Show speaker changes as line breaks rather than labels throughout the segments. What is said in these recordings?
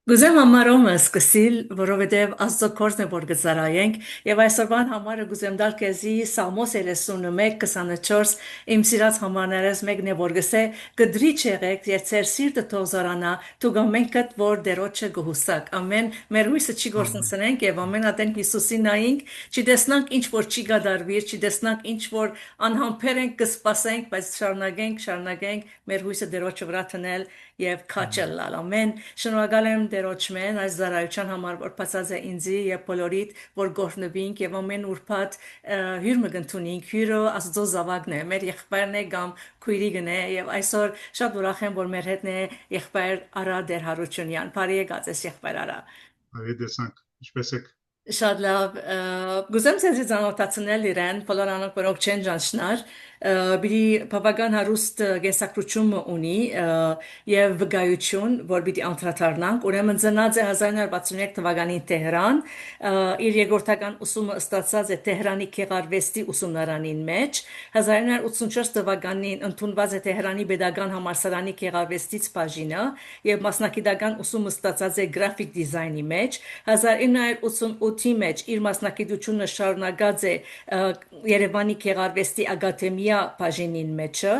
Գուզեմ համարոմը սկսիլ, որովհետև Աստծո գործն է որ գծարայենք, եւ այսօրվան համարը գուզեմ դալ քեզի Սամոս 31 24 իմ սիրած համարներս մեկն է որ գսե գդրիչ եղեք եւ ծեր սիրտը թող զարանա թող ամենքդ որ դերոջը գհուսակ ամեն մեր հույսը չի
Ամեն։
գործընծնենք եւ ամեն ատենք Հիսուսի նայինք չի տեսնանք ինչ որ չի գադարվիր չի տեսնանք ինչ որ անհամբեր ենք կսպասենք բայց շարունակենք մեր հույսը դերոջը վրա տնել եւ քաչել լալ ամեն շնորհակալ եմ դերոջմեն այս զարայության համար որ բացած է ինձի եւ բոլորիդ որ գործնվինք եւ ամեն ուրբաթ հյուր մգնտունինք հյուրը աստծո զավակն է մեր եղբայրն է կամ քույրիկն է եւ այսօր շատ ուրախ եմ որ մեր հետն է եղբայր Արա Դեր Հարությունյան բարի եկած ես եղբայր Արա
Բարի տեսանք, ինչպես եք։
Շատ լավ, գուզեմ ցեզի ծանոթացնել իրեն, բոլոր անոնք որոնք չեն ճանչնար, բիդի բավական հարուստ գեսակրություն ունի եւ վկայություն, որ պիտի անդրադառնանք, ուրեմն ծնած է 1963 թվականին Տեհրան, իր երկրորդական ուսումը ստացած է Տեհրանի Գեղարվեստի ուսումնարանին մեջ, 1984 թվականին ընդունված է Տեհրանի Պետական համալսարանի Գեղարվեստից բաժինը եւ մասնակիտական ուսումը ստացած է գրաֆիկ դիզայնի մեջ, 1988-ի մեջ իր մասնակցությունը շարունակած է Երևանի Գեղարվեստի ակադեմիա բաժինին մեջը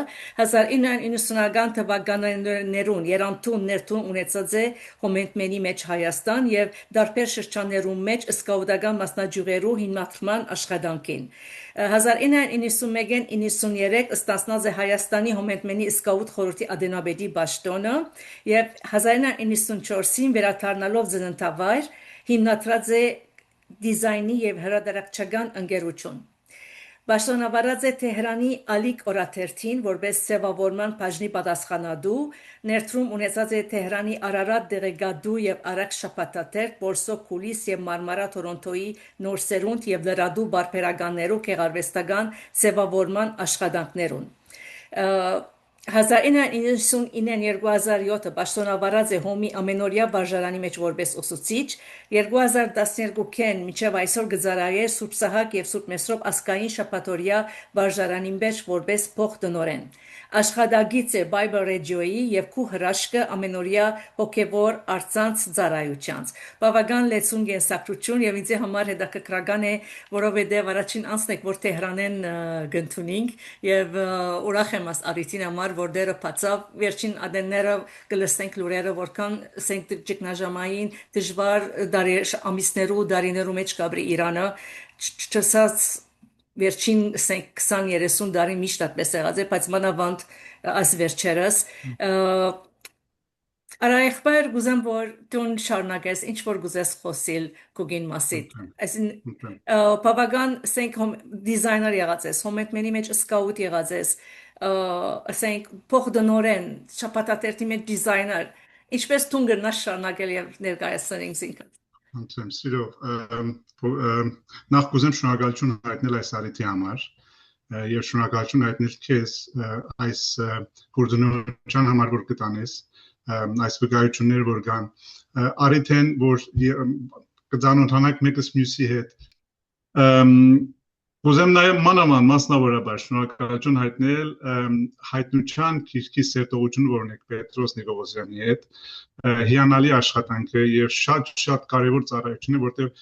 1990-ական թվականներուն երամթուն ներթուն ունեցած է հոմենտմենի մեջ Հայաստան եւ դարբեր շրջաններում մեջ սկաուտական մասնաճյուղերու հիմնադրման աշխատանքին 1991-93 ստացնած է Հայաստանի հոմենտմենի սկաուտ խորհրդի ադենաբեդի պաշտոնը եւ 1994-ին վերադառնալով ծննդավայր հիմնադրած է դիզայնի եւ հրատարակչական ընկերություն Պաշտոնավարած է Տեհրանի Ալիք օրաթերթին որպես ձևավորման բաժնի պատասխանատու, ներդրում ունեցած է Տեհրանի Արարատ դեղեկատու եւ Արաքս շաբաթաթերթ, Բորսո Քուլիս եւ Մարմարա Թորոնտոյի նոր սերունդ եւ լրադու բարբերականներու գեղարվեստական ձևավորման աշխատանքներուն 1999-2007 պաշտոնավարած է Հոմի ամենօրյա վարժարանի մեջ որպես ուսուցիչ 2012-ին մինչև այսօր գծարայե Սուրբ Սահակ եւ Սուրբ Մեսրոպ ասկային շաբաթօրյա վարժարանի մեջ որպես փոխտնօրեն աշխատագիծ է Bible Radio-ի եւ քու հրաշքը ամենօրյա հոգեվոր արցանց ծառայությանց բավական լեցուն գենսակրություն եւ ինձ համար հետաքրքրական է որովհետեւ առաջին անցնեք որ Տեհրանեն գտնունինք եւ ուրախ եմ աս արիցին համար որ դերը բացավ վերջին ադենները կլսենք լուրերը որքան սենք ճգնաժամային դժվար դարի ամիսներու դարիներու մեջ կաբրի Իրանը չսած վերջին 20-30 տարի միշտ այդպես եղած է, բայց մանավանդ այս վերջերս Արայխբայր գուզեմ որ դուն շարունակես ինչ որ գուզես խոսիլ կուգին մասիդ
Ընդհանուր,
այսին
ընդհանուր։
բավական սենք դիզայներ եղած ես հոմենտմենի մեջ սկաուտ եղած ես ասենք փոխդնորեն շապատատերտի մեջ դիզայներ ինչպես դուն գնաս շարունակել եւ ներկայացնել ինքնին
Ընդհանուր, սիրով, նախ կուզեմ շնորհակալություն հայտնել այս արիթի համար եւ շնորհակալություն հայտնել քեզ այս կուրդնության համար որ կտանես այս վկայությունները որ կան արիթեն որ կծանոթանանք մեկս մյուսի հետ Կուզեմ նաև մանավանդ մասնավորաբար շնորհակալություն հայտնել հայտնության քիրքի սերտողությունը որ ունեք Պետրոս Նիկողոսյանի հետ հիանալի աշխատանքը եւ շատ կարեւոր ծառայություն է որտեղ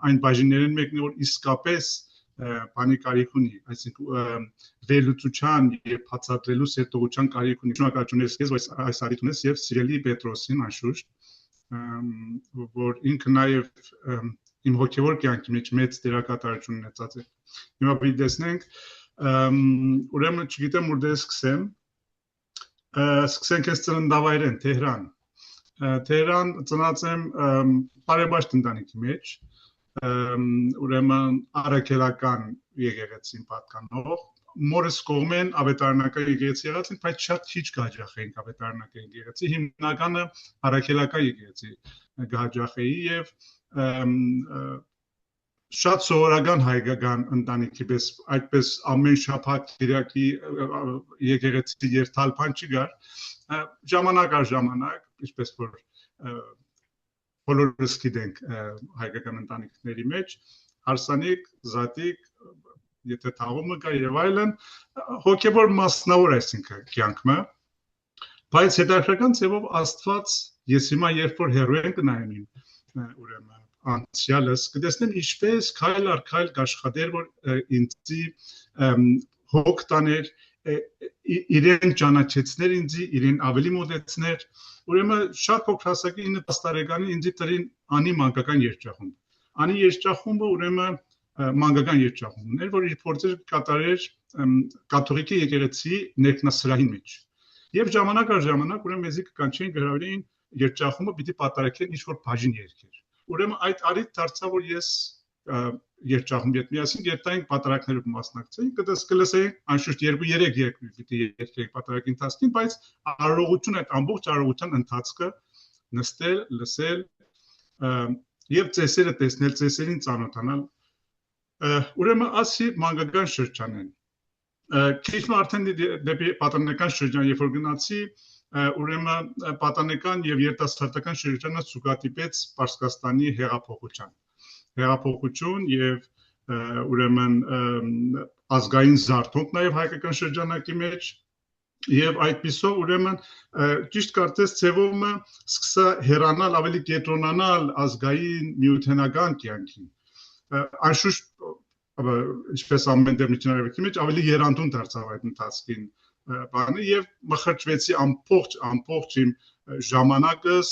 այն բաժիններն մեկն է որ իսկապես բանի կարիք ունի այսինքն վերլուծության եւ բացատրելու սերտողության կարիք ունի շնորհակալություն ես այս արիթ ունես եւ սիրելի Պետրոսին անշուշտ որ ինքը նաև իմ հոգևոր կյանքի մեջ մեծ դերակատարություն ունեցած է Հիմա պիտի տեսնենք ուրեմն չգիտեմ ուր սկսեմ սկսենք այս ծննդավայրեն Տեհրան Տեհրան ծնած եմ բարեբաշտ ընտանիքի մեջ ուրեմն արաքելական եկեղեցին պատկանող մորս կողմեն ավետարանական եկեղեցի եղած ենք բայց շատ քիչ գահաջախեինք ավետարանական եկեղեցի հիմնականը արաքելական եկեղեցի գահաջախեի եւ շատ սովորական հայկական ընտանիքի պես այդպես ամեն շաբաթ Կիրակի եկեղեցի երթալ բան չկար ժամանակ առ ժամանակ ինչպես որ բոլորս գիտենք հայկական ընտանիքների մեջ հարսանիք զատիկ եթե թաղումը կա եւ այլն հոգեվոր մասնավոր այսինքն կյանքը բայց հետաքրքրական ձևով Աստված ես հիմա երբ որ հերո ենք նայում ուրեմն անցյալս կտեսնեմ ինչպես քայլ առ քայլ կաշխատեր որ ինձի հոգ տաներ իրեն ճանաչեցներ ինձի իրեն ավելի մոտեցներ ուրեմն շատ փոքր հասակի 9-10 տարեկանի ինձի տրին անի մանկական երգչախումբ անի երգչախումբը ուրեմն մանկական երգչախումբն էր որ իր փորձեր կատարեր կաթողիկի եկեղեցի ներքնասրահի մեջ եւ ժամանակ առ ժամանակ ուրեմն մեզի կանչեին գրավեին երգչախումբը պիտի պատարակեն ինչ որ բաժին երգեր ուրեմն այդ արիթ դարձավ որ ես երգչախումբի հետ միասին երթային պատարակներով մասնակցեի կլսեի անշուշտ 2-3 երգ պիտի երգեի պատարակի ընթացքին բայց արարողություն այդ ամբողջ արարողության ընթացքը նստել լսել եւ ծեսերը տեսնել ծեսերին ծանոթանալ ուրեմն ասի մանկական շրջանն քիչ արդեն դեպի պատանեկան շրջան երբ որ գնացի ուրեմն պատանեկան եւ երիտասարդական շրջանը ցուցատիպեց Պարսկաստանի հեղափոխություն եւ ուրեմն ազգային զարթոնք նաեւ հայկական շրջանակի մեջ եւ այդպիսով ուրեմն ճիշտ կարծես ծևումը սկսա հեռանալ ավելի կենտրոնանալ ազգային միութենական կյանքին անշուշտ ինչպես ամեն դեպքի միջնարևի մեջ ավելի երանդուն դարձավ այդ ընթացքին բանը եւ մխրճվեցի ամբողջ իմ ժամանակս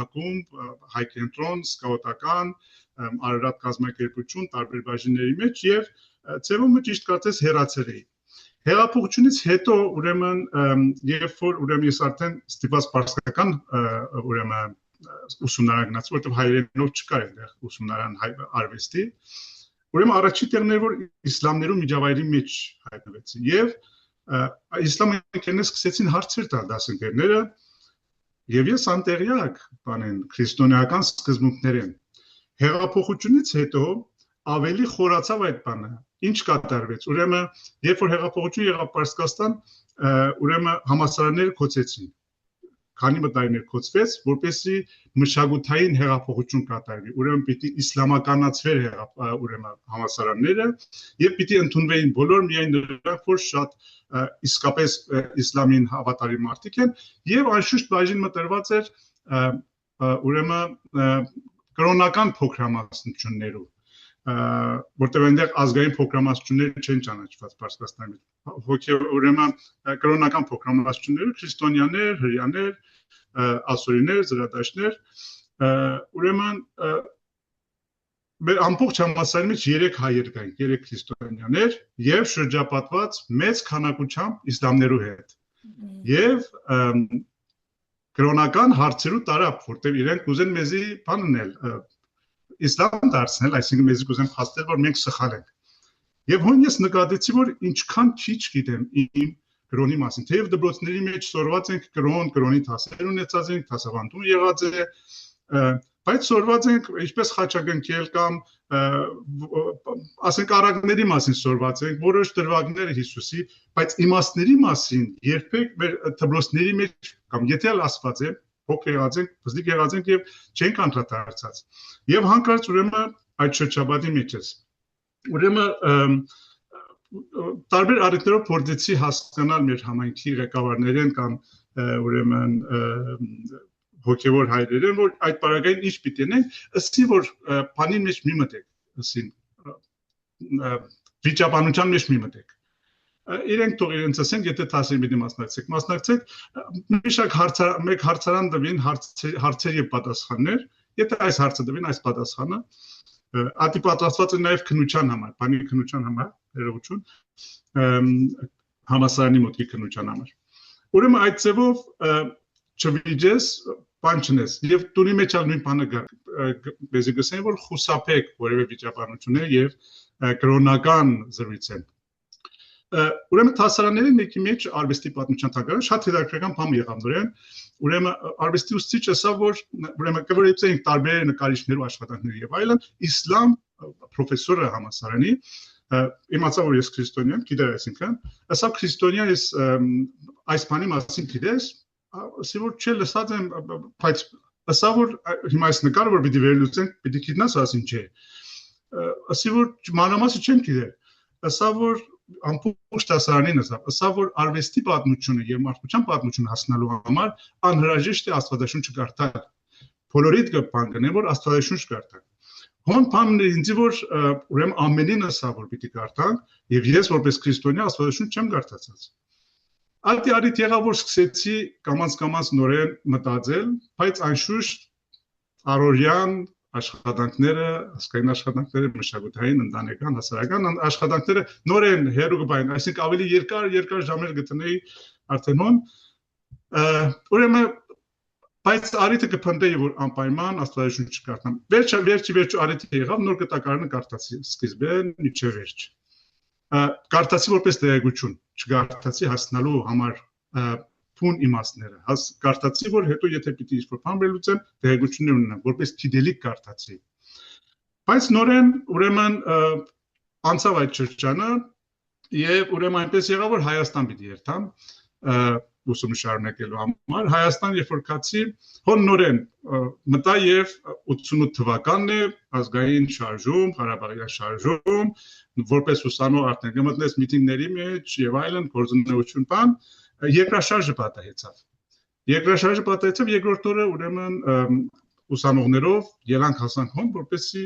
ակումբ հայ կենտրոն սկաուտական Արարատ կազմակերպություն տարբեր բաժինների մեջ եւ ծևումը ճիշտ կարծես հեռացել էի հեղափոխությունից հետո ուրեմն երբ որ ուրեմն ես արդեն ստիպված պարսկական ուրեմն ուսումնարան գնացի որտեղ հայերենով չկար այնտեղ ուսումնարան արվեստի ուրեմն առաջի տեղներ որ իսլամներու միջավայրի մեջ հայտնվեցին եւ իսլամները սկսեցին հարցեր տալ դասընկերները եւ ես անտեղյակ բանեն քրիստոնեական սկզբունքներին հեղափոխությունից հետո ավելի խորացավ այդ բանը ինչ կատարվեց ուրեմն երբ որ հեղափոխություն եղավ Պարսկաստան ուրեմն համասարանները կոչեցին քանի մտայներ կոչվեց որպեսզի մշակութային հեղափոխություն կատարվի ուրեմն պիտի իսլամականացվեր ուրեմն համասարանները եւ պիտի ընդունվեին բոլոր միայն նրանք որ շատ իսկապես իսլամին հավատարիմ մարդիկ են եւ անշուշտ բաժին մտրված էր ուրեմն կրոնական փոքրամասնություններով որտեղ այնտեղ ազգային փոքրամասնությունները չեն ճանաչված Պարսկաստանի հոգեւ ուրեմն կրոնական փոքրամասնությունները քրիստոնյաներ, հրեաներ, ասորիներ, զրադաշտներ ուրեմն մեր ամբողջ համասարի մեջ 3 հայեր կային, 3 քրիստոնյաներ եւ շրջապատված մեծ քանակությամբ իսլամներու հետ եւ կրոնական հարցերու տարապ որտեղ իրենք ուզեն մեզի բաննել իսլամ դարձնել, այսինքն մեզ կուզեն փաստել, որ մենք սխալ ենք։ Եվ հույն ես նկատեցի, որ ինչքան քիչ գիտեմ իմ կրոնի մասին, թեև դպրոցների մեջ սորված ենք կրոնի դասեր ունեցած ենք, դասավանդում եղած է, բայց սորված ենք ինչպես խաչակնքել կամ ասենք առակների մասին սորված ենք, որոշ դրվագներ Հիսուսի, բայց իմաստների մասին երբեք մեր դպրոցների մեջ կամ եթե ասված է փոքր եղած ենք, բզդիկ եղած ենք եւ չենք անդրադարձած։ Եվ հանկարծ ուրեմն այդ շրջապատի մեջ ես։ Ուրեմն տարբեր առիթներով փորձեցի հասկանալ մեր համայնքի ղեկավարներին կամ ուրեմն հոգևոր հայրերեն, որ այդ պարագային ինչ պիտի անենք, ըստ որ բանի մեջ մի մտեք, ըսին վիճաբանության մեջ մի մտեք։ Իրենք թող իրենց ասեն, եթե դասեր պիտի մասնակցեք, մի շարք մեկ հարցարան տվին հարցեր եւ պատասխաններ, եթե այս հարցը տվին այս պատասխանը, ատի պատրաստված է նաեւ քննության համար, բանի քննության համար, ներողություն, համասարանի մոտքի քննության համար։ Ուրեմն այդ ձևով չվիճես, բան չնես, եւ տունի մեջ ալ նույն բանը բեզի գսեն, որ խուսափեք որևէ վիճաբանություններ եւ կրոնական զրույցներ։ Ուրեմն հասարանների մեկի մեջ արվեստի պատմության թանգարան շատ հետաքրքրական բան եղավ նորեն ուրեմն արվեստի ուսուցիչը ասավ որ ուրեմն կվերեցին տարբեր նկարիչներու աշխատանքներ եւ այլն իսլամ պրոֆեսորը համասարանի իմացա որ ես քրիստոնյա եմ գիտեր այսինքն ասավ քրիստոնյա ես այս բանի մասին գիտես ասի որ չէ լսած եմ բայց ասա որ հիմա այս նկարը որ պիտի վերլուծենք պիտի գիտնաս ասին չէ ասի որ մանրամասը չեմ գիտեր ասա որ ամբողջ դասարանին ասա որ արվեստի պատմությունը եւ մարդկության պատմությունը հասնելու համար անհրաժեշտ է Աստվածաշունչը կարդալ բոլորիդ կբան գնե որ Աստվածաշունչ կարդալ հոն բանն ինձ որ ուրեմն ամենին ասա որ պիտի կարդանք եւ ես որպես քրիստոնյա Աստվածաշունչ չեմ կարդացած Ալտի արիտ եղավ որ սկսեցի կամաց նորեն մտածել բայց անշուշտ առօրյան աշխատանքները ասկային աշխատանքները մշակութային ընտանեկան հասարակական աշխատանքները նորեն հերու կբային այսինքն ավելի երկար ժամեր գտնեի արդեն հոն ուրեմն բայց արիթը կփնտեի որ անպայման Աստվածաշունչ կարդամ վերջ արիթը եղավ նոր կտակարանը կարդացի սկիզբեն միջև վերջ Կարդացի որպես տեղեկություն, չկարդացի հասնալու համար փուն իմաստները, կարդացի, որ հետո եթե պիտի ինչ-որ բան վերլուծեմ, տեղեկություններ ունենամ, որպես գիտելիք կարդացի։ Բայց նորեն ուրեմն անցավ այդ շրջանը եւ ուրեմն այնպես եղավ, որ Հայաստան պիտի երթամ ուսումը շարունակելու համար Հայաստան երբ որ կացի հոն նորեն մտա եւ 88 թվականն է ազգային շարժում Ղարաբաղյան շարժում որպես ուսանող արդեն գմտնես միտինգների մեջ եւ այլն գործունեություն բան երկրաշարժը պատահեցավ երկրորդ օրը ուրեմն ուսանողներով ելանք հասանք հոն որպեսի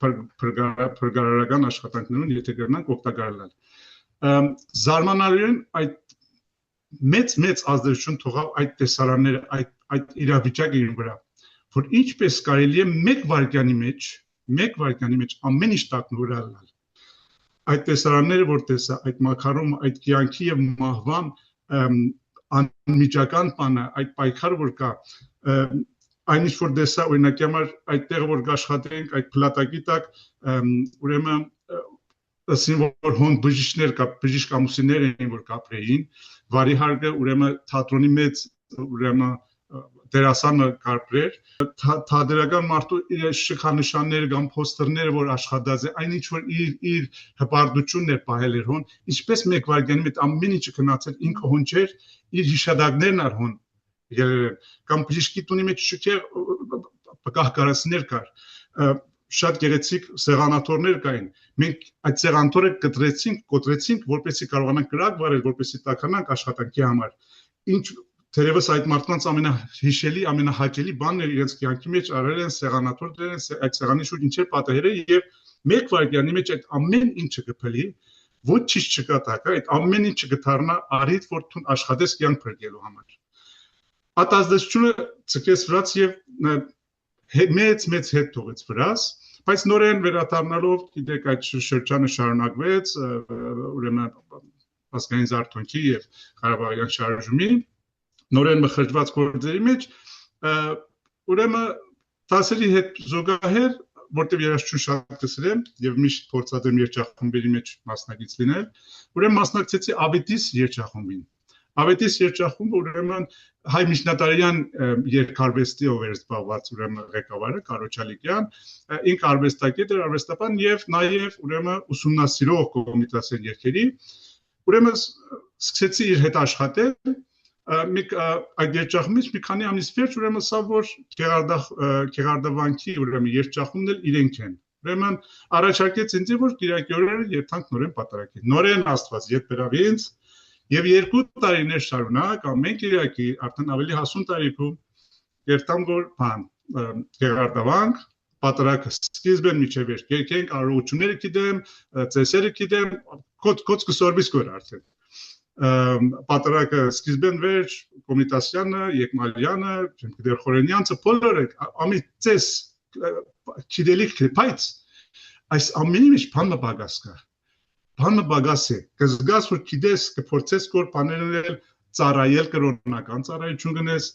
փրկարարական աշխատանքներուն եթե կրնանք օգտակարել զարմանալիորեն այդ մեծ ազդեցություն թողավ այդ տեսարանները այդ իրավիճակի վրա որ ինչպես կարելի է մեկ վայրկյանի մեջ ամեն ինչ տակնորալալ այդ տեսարանները որ տեսա այդ մակարոնը այդ կյանքի եւ մահվան անմիջական բանը այդ պայքարը որ կա այնինչ որ տեսա օրինակ համար այդտեղ որ աշխատենք այդ փլատակի տակ ուրեմն ասին որ հոն բժիշկներ կա բժիշկ ամուսիններ էին որ կապրեին վարի հարգը ուրեմն թատրոնի մեծ ուրեմն դերասանը կապրեր թատերական մարդու իր շքանշանները կամ պոստերները որ աշխատած է այնինչ որ իր հպարտությունն է պահել էր հոն ինչպես մեկ վայրկյանի մեջ ամեն ինչը քնացել ինքը հոն չէր իր հիշադակներն ար հոն կամ բժիշկի տունի մեջ շքեղ պկահկարացներ կար շատ գեղեցիկ սեղանատորներ կային մենք այդ սեղանատորը կոտրեցինք որպեսզի կարողանանք կրակ վարել որպեսզի տականանք աշխատանքի համար ինչ թերևս այդ մարդկանց ամենահիշելի ամենահաճելի բանն էր իրենց կյանքի մեջ արել են սեղանատոր դրել են այդ սեղանի շուրջ ինչեր պատահել է եւ մեկ վայրկյանի մեջ այդ ամեն ինչը կփլի ոչ չկա տակա այդ ամեն ինչը կդառնա արիթ որ թուն աշխատես կյանք փրկելու համար ատազդեցությունը ցկես վրաց եւ մեծ հետ թողեց վրաս, բայց նորեն վերադառնալով գիտեք այդ շրջանը շարունակվեց ուրեմն ազգային զարթոնքի եւ Ղարաբաղյան շարժումի նորեն մխրճված գործերի մեջ ուրեմն դասերի հետ զուգահեռ որտեղ երաժշտություն շատ կսրեմ եւ միշտ փորձադեմ երգչախմբերի մեջ մասնակից լինել ուրեմն մասնակցեցի Ավետիս երգչախմբին Ավետիս երգչախումբը ուրեմն հայ միջնադարյան երկարվեստի ով էր զբաղված ուրեմն ղեկավարը Կարոչալիկյան ինք արվեստագետ էր արվեստաբան եւ նաեւ ուրեմն ուսումնասիրող կոմիտասիոն երգերի ուրեմն սկսեցի իր հետ աշխատել այդ երգչախումբից մի քանի ամիս վերջ ուրեմն սա որ Գեղարդավանքի ուրեմն երգչախումբն էլ իրենք են ուրեմն առաջարկեց ինձ որ Կիրակի օրերը երթանք նորեն պատարագի նորեն Աստված ետ բերավ ինձ Եվ 2 տարիներ շարունակ ամեն Կիրակի արդեն ավելի հասուն տարիքում երթամ որ բան Գեղարդավանք պատարագը սկիզբեն միջև էր երկենք արարողությունները գիտեմ ծեսերը գիտեմ կոց կսորբիս կոր արդեն պատարագը սկիզբեն վերջ Կոմիտասյանը Եկմալյանը դեր Խորենյանցը բոլորը ամի ծես գիտելիք բայց այս ամենի մեջ բանը բագաս կա Բանը բագաս է, կզգաս որ գիտես կփորձես կոր բաներել ծառայել կրոնական ծառայություն գնես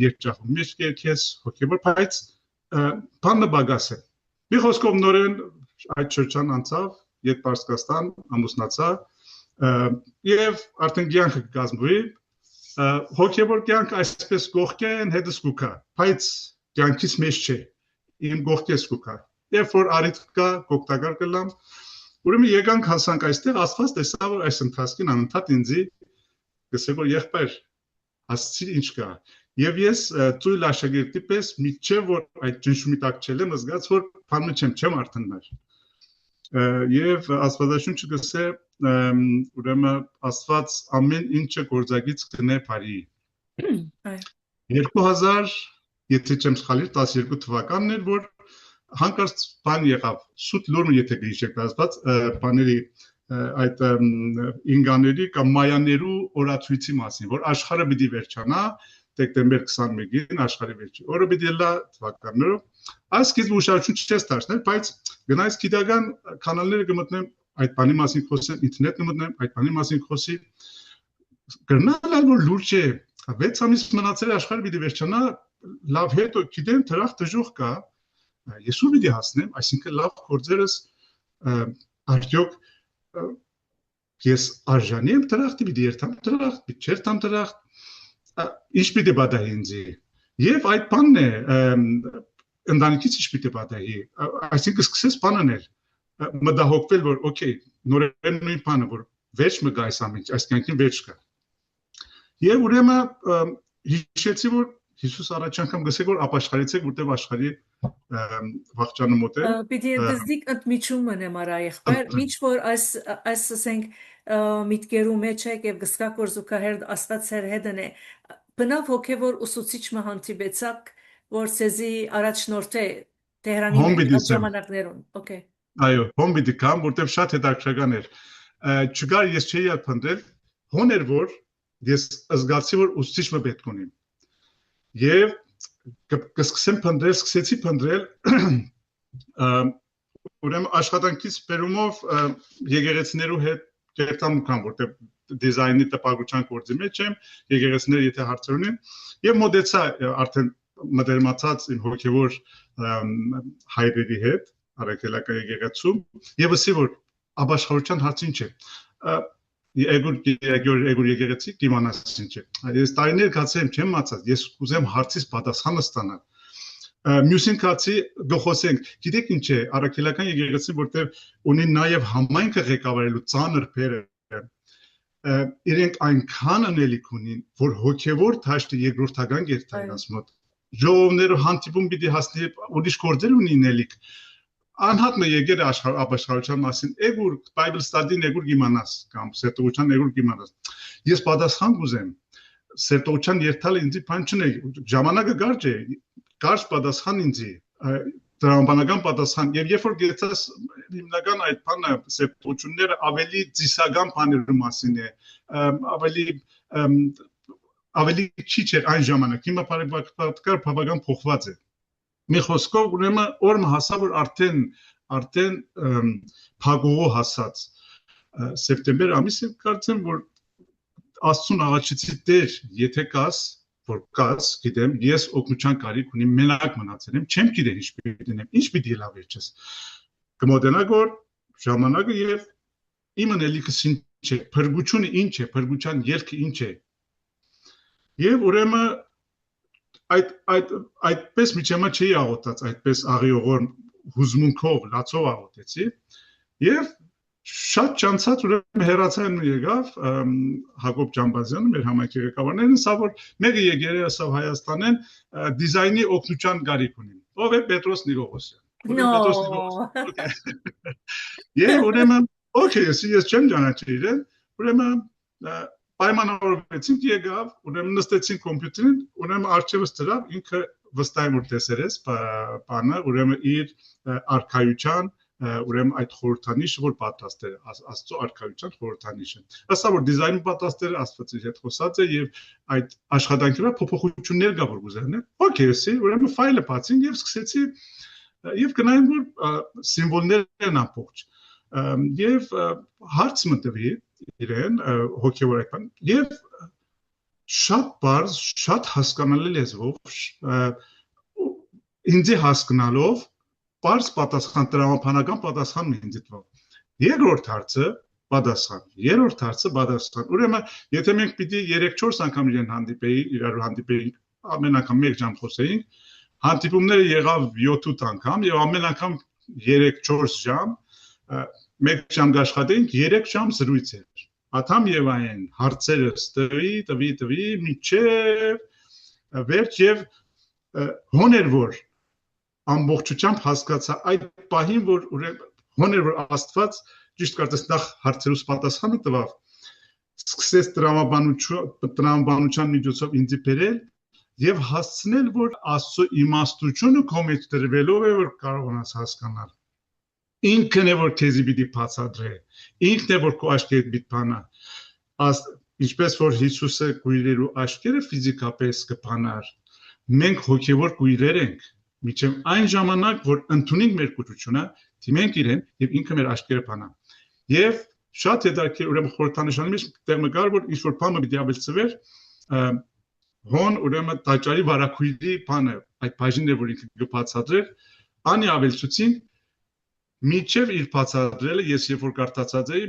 երգչախումբի մեջ կերքես հոգեբար բայց բանը բագաս է մի խոսքով նորեն այդ շրջան անցավ Ետ Պարսկաստան ամուսնացա եւ արդեն կյանքը կգազմվի հոգեբար կյանք այսպես կողքեն հետս կուքա բայց կյանքից մեջ չէ իմ կողքես կուքա երբ որ արիթ կա կօգտակար կլամ Ուրեմն եկանք հասանք այստեղ Աստված տեսավ որ այս ընթացքին անընդհատ ինձի գսե որ եղբայր հասցի ինչ կա եւ ես ծույլ աշակերտի պես միջև որ այդ ճնշումի տակ չեմ զգաց որ բանը չեմ արդեն նար Եվ Աստվածաշունչը գսե ուրեմն Աստված ամեն ինչը գործակից կնե բարի 2000 եթե չեմ սխալիր 12 թվականն էր որ հանկարծ բան եղավ սուտ լուրը եթե գիշեր դասված բաների այդ ինգաների կամ մայաներու օրացույցի մասին որ աշխարհը պիտի վերջանա դեկտեմբեր 21-ին աշխարհի վերջի օրը պիտի լա թվականներով այս կից ուշադրություն չես դարձնել բայց գնայս գիտական կանալները կմտնեմ այդ բանի մասին խոսեմ ինտերնետ կմտնեմ այդ բանի մասին խոսի կրնալ որ լուրջ է 6 ամիս մնացել աշխարհը պիտի վերջանա լավ հետո գիտեմ դրախ դժուխ կա ես ու պիտի հասնեմ այսինքն լավ գործերս արդյոք ես արժանի եմ դրախտի պիտի երթամ դրախտ չերթամ դրախտ ինչ պիտի բադահի ինձի եւ այդ բանն է ընտանիքից ինչ պիտի բադահի այսինքն սկսես բան անել մտահոգվել որ օքեյ նորեն նույն բանը որ վերջ մը գա այս ամեն ինչ այս կյանքին վերջ կա եւ ուրեմն հիշեցի որ Հիսուս առաջ անգամ գսեք որ ապաշխարեցեք որտեվ աշխարհի վաղճանը մոտ է
Պիտի դզդիկ ընդմիջում մնեմ արայախբեր ինչ որ այս ասենք միտքերու մեջ եք եւ գսկակ որ զուգահեռ Աստված հեր հետն է բնավ հոգեվոր ուսուցիչ մահանտիբեցակ որ ցեզի առաջնորդ է Տեհրանի ժամանակներուն օքեյ
այո հոմբիդի կամ որտեվ շատ հետաքրքրական էր չգար ես չէի ապնդել հոներ որ ես զգացի որ ուսուցիչ մը պետք ունիմ Եվ կսկսեմ փնտրել, սկսեցի փնտրել ուրեմն աշխատանքից բերումով եկեղեցիներու հետ կերտամ կան որտեղ դիզայնի տպագրության գործի մեջ եմ եկեղեցիները եթե հարցեր ունեն եւ մոդեցա արդեն մտերմացած իմ հոգեվոր հայրերի հետ արաքելական եկեղեցում եւ ասի որ ապաշխարության հարցին չէ Եգոր եկեղեցի դիմանաս ինչ է ես տարիներ կացեմ չեմ մացած ես կուզեմ հարցից պատասխանը ստանալ մյուսին կացի գխոսենք գիտեք ինչ է արաքելական եկեղեցին որտեղ ունի նաև համայնքը ղեկավարելու ծանր փերը իրենք այնքան անելիք ունին որ հոգևոր թաշտը երկրորդական գերտայնաց մոտ ժողովները հանդիպում պիտի հասնի ուրիշ գործեր ունին ելիք Անհատ մը եկեր ապաշխարության մասին էգուր Bible study-ն էգուր գիմանաս կամ սերտողության էգուր գիմանաս ես պատասխան կուզեմ սերտողության երթալը ինձի բան չնե ժամանակը կարճ է կարճ պատասխան ինձի տրամաբանական պատասխան եւ երբ որ գեցած հիմնական այդ բանը սերտողությունները ավելի ծիսական բաների մասին է ավելի քիչ էր այն ժամանակ հիմա բարեկարգ բավական փոխված է Մի խոսքով ուրեմն օրը հասավ որ արդեն փագողո հասած սեպտեմբեր ամիսը կարծեմ որ Աստծուն աղաչեցի Տեր եթե կաս որ կաս գիտեմ ես օգնության կարիք ունիմ մենակ մնացել եմ չեմ գիտեմ ինչ պիտի դնեմ ինչ պիտի լավ վերջես կմոտենակ որ ժամանակը եւ իմ անելիքս ինչ է փրկությունը ինչ է փրկության ելքը ինչ է եւ ուրեմն այդպես միջեմա չի աղոթած այդպես աղիողոր հուզմունքով լացով աղոթեցի եւ շատ չանցած ուրեմն հերացան եկավ Հակոբ Ջամբազյանը մեր համայնքի ղեկավարներն սա որ մեկը եկել ասավ Հայաստանեն դիզայնի օգնության գարիք ունին ով է Պետրոս Նիկողոսյան Եվ ուրեմն օքեյ ես չեմ ճանաչել իրեն ուրեմն Պայմանավորվեցինք եկավ, ուրեմն նստեցինք կոմպյուտերին, ուրեմն արջևս դրավ ինքը վստահ որ տեսերես բանը, ուրեմն իր արքայության, ուրեմն այդ խորհրդանիշը որ պատրաստել է, Աստծո արքայության խորհրդանիշը։ Ասա որ դիզայնի պատրաստել Աստծո հետ խոսած է եւ այդ աշխատանքի վրա փոփոխություններ կա որ գուզերն է։ Okay, ուրեմն ֆայլը բացինք եւ սկսեցի եւ գնային որ սիմվոլներն ամբողջ եւ հարց մտվի իրեն հոգեվոր այդ բան եւ շատ բարձ շատ հասկանալի լեզվով ինձ հասկանալով բարձ պատասխան տրամաբանական պատասխան ինձ դվավ երկրորդ հարցը պատասխան երրորդ հարցը պատասխան ուրեմն եթե մենք պիտի 3-4 անգամ իրեն իրար հանդիպեինք ամեն անգամ 1 ժամ խոսեինք հանդիպումները եղավ 7-8 անգամ եւ ամեն անգամ 3-4 ժամ 1 ժամ աշխատեինք 3 ժամ զրույց էր աթամ եւ այն հարցերը տվի մինչեւ վերջ եւ հոներ որ ամբողջությամբ հասկացա այդ պահին որ Հոներ որ Աստված ճիշտ կարծես նախ հարցերուս պատասխանը տվավ, սկսեց տրամաբանության միջոցով ինձ բերել եւ հասցնել, որ Աստծո իմաստությունը քո մեջ դրվելով է, որ կարողանաս հասկանալ։ Ինքն է որ քեզի պիտի բացատրե, ինքն է որ քո աչքերդ պիտի բանա։ Ինչպես որ Հիսուսը գույրերու աչքերը ֆիզիկապես կբանար, մենք հոգևոր գույրեր ենք, միջև այն ժամանակ, որ ընդունենք մեր կուրությունը, դիմենք իրեն եւ ինքը մեր աչքերը բանա։ Եվ շատ հետաքրքիր ուրեմն խորհրդանշանի մեջ տեղ մգար, որ ինչ որ բանը պիտի ավելցվեր, հոն ուրեմն տաճարի վարակույրի բանը, այդ բաժինը որ ինքը կբացատրեր, անի ավելցուցին միջև իր բացատրելը, ես երբ որ կարդացած էի,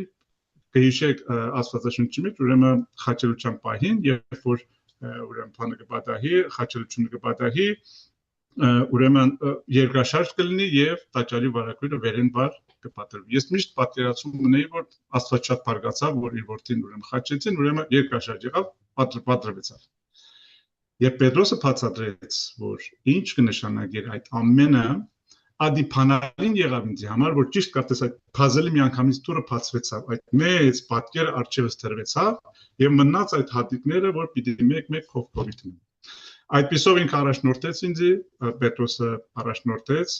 կհիշեք Աստվածաշնչի մեջ, ուրեմն խաչելության պահին, երբ որ ուրեմն բանը կպատահի, խաչելությունը կպատահի, ուրեմն երկրաշարժ կլինի եւ տաճարի վարակույրը վերեն բար կպատրվի։ Ես միշտ պատկերացում ունեի, որ Աստված շատ բարգացավ, որ իր որդին ուրեմն խաչեցին, ուրեմն երկրաշարժ եղավ, պատրվեցավ։ Եվ Պետրոսը բացատրեց, որ ինչ կնշանակեր այդ ամենը, ադի փանալին եղավ ինձ համար, որ ճիշտ կարծես այդ փազելի միանգամից դուրը բացվեցավ, այդ մեծ պատկերը արջևս դրվեցավ եւ մնաց այդ հատիկները, որ պիտի մեկ-մեկ քովքովի դնեն։ Այդպիսով ինքը առաջնորդեց ինձ, Պետրոսը առաջնորդեց,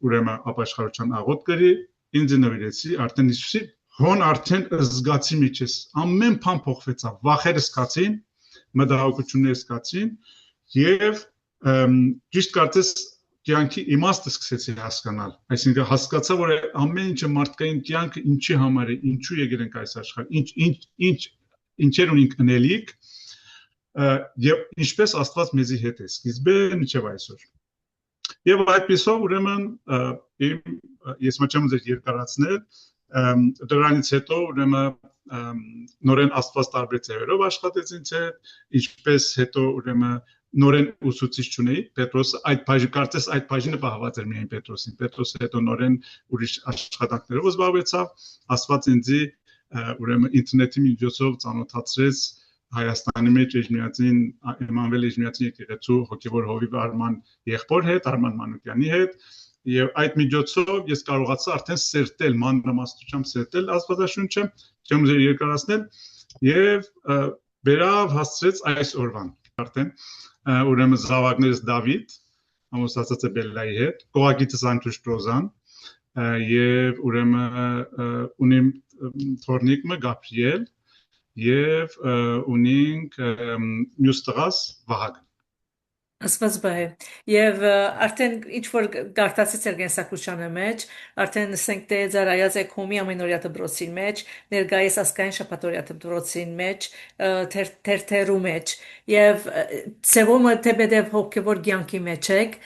ուրեմն ապաշխարության աղոտ գրի, ինձ նվիրեցի, արդեն Հիսուսի հոն արդեն զգացի միջես, ամեն բան փոխվեցավ, վախերը սկացին, մտահոգությունները սկացին եւ ճիշտ կարծես կյանքի իմաստը սկսեցի հասկանալ, այսինքն հասկացա, որ ամեն ինչը մարդկային կյանքը ինչի համար է, ինչու եկել ենք այս աշխարհ, ինչեր ունենք անելիք, եւ ինչպես Աստված մեզի հետ է, սկիզբը մինչեւ այսօր։ Եվ այդպիսով ուրեմն ես մաչեմ ձեր երկարացնել, դրանից հետո ուրեմն նորեն Աստված տարբեր ձևերով աշխատեց ինձ հետ, ինչպես հետո ուրեմն նորեն ուսուցիչ չունեի, Պետրոսը այդ բաժին կարծես այդ բաժինը պահված էր միայն Պետրոսին, Պետրոսը հետո նորեն ուրիշ աշխատանքներով զբաղվեցավ, Աստված ինձի ուրեմն ինտերնետի միջոցով ծանոթացրեց Հայաստանի մեջ Էջմիածին, Էմանուել Էջմիածին եկեղեցու հոգևոր հովիվ Արման եղբոր հետ, Արման Մանուկյանի հետ, եւ այդ միջոցով ես կարողացա արդեն սերտել, մանրամասնությամբ սերտել Աստվածաշունչը, չեմ ուզել երկարացնել, եւ վերավ հասցրեց այս օրվան արդեն ուրեմն զավակներս Դավիթ, ամուսնացած է Բելլայի հետ, կողակիցս Անտուշ Ռոզան, եւ ուրեմն ունիմ թորնիկը Գաբրիել եւ ունենք մյուս տղաս Վահագն։
Աստված բայ եւ արդեն ինչ որ գարտացից էր գենսակրությանը մեջ արդեն ասենք թե ծարայած է կոմի ամենօրյա դպրոցին մեջ ներգայիս ասկային շաբաթօրյա դպրոցին մեջ թերթերու մեջ եւ ծևոմը տեբեդև հոգեվոր կյանքի մեջ եք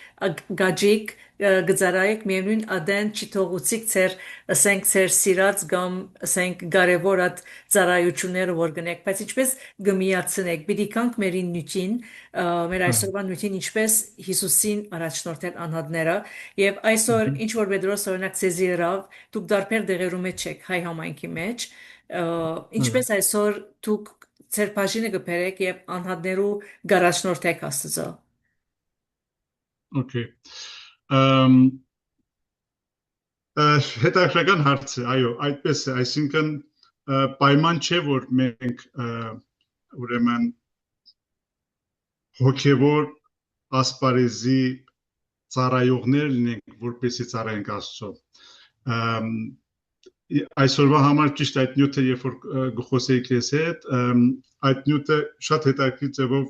գաջիկ գծարայեք միևնույն ադեն չթողուցիկ ծեր ասենք ծեր սիրած կամ ասենք կարևորած ծարայությունները որ գնեք բայց ինչպես գմիացնեք պիտի կանք մերին նյութին մեր այսօրվա նյութին ինչպես Հիսուսին առաջնորդել անհատները եւ այսօր ինչ որ Պետրոս օրինակ ցեզի երավ դուք դարբեր դեղերու մեջ եք հայ համայնքի մեջ ինչպես այսօր դուք ծեր բաժինը գբերեք եւ անհատներու գարաշնորթեք Աստծո
Okay հետաքրքրական հարց է, այո, այդպես է, այսինքն պայման չէ, որ մենք ուրեմն հոգևոր ասպարեզի ծառայողներ լինենք, որպեսզի ծառայենք Աստծո։ Այսօրվա համար ճիշտ այդ նյութը, երբ որ գխոսեի քեզ հետ, այդ նյութը շատ հետաքրքիր ձևով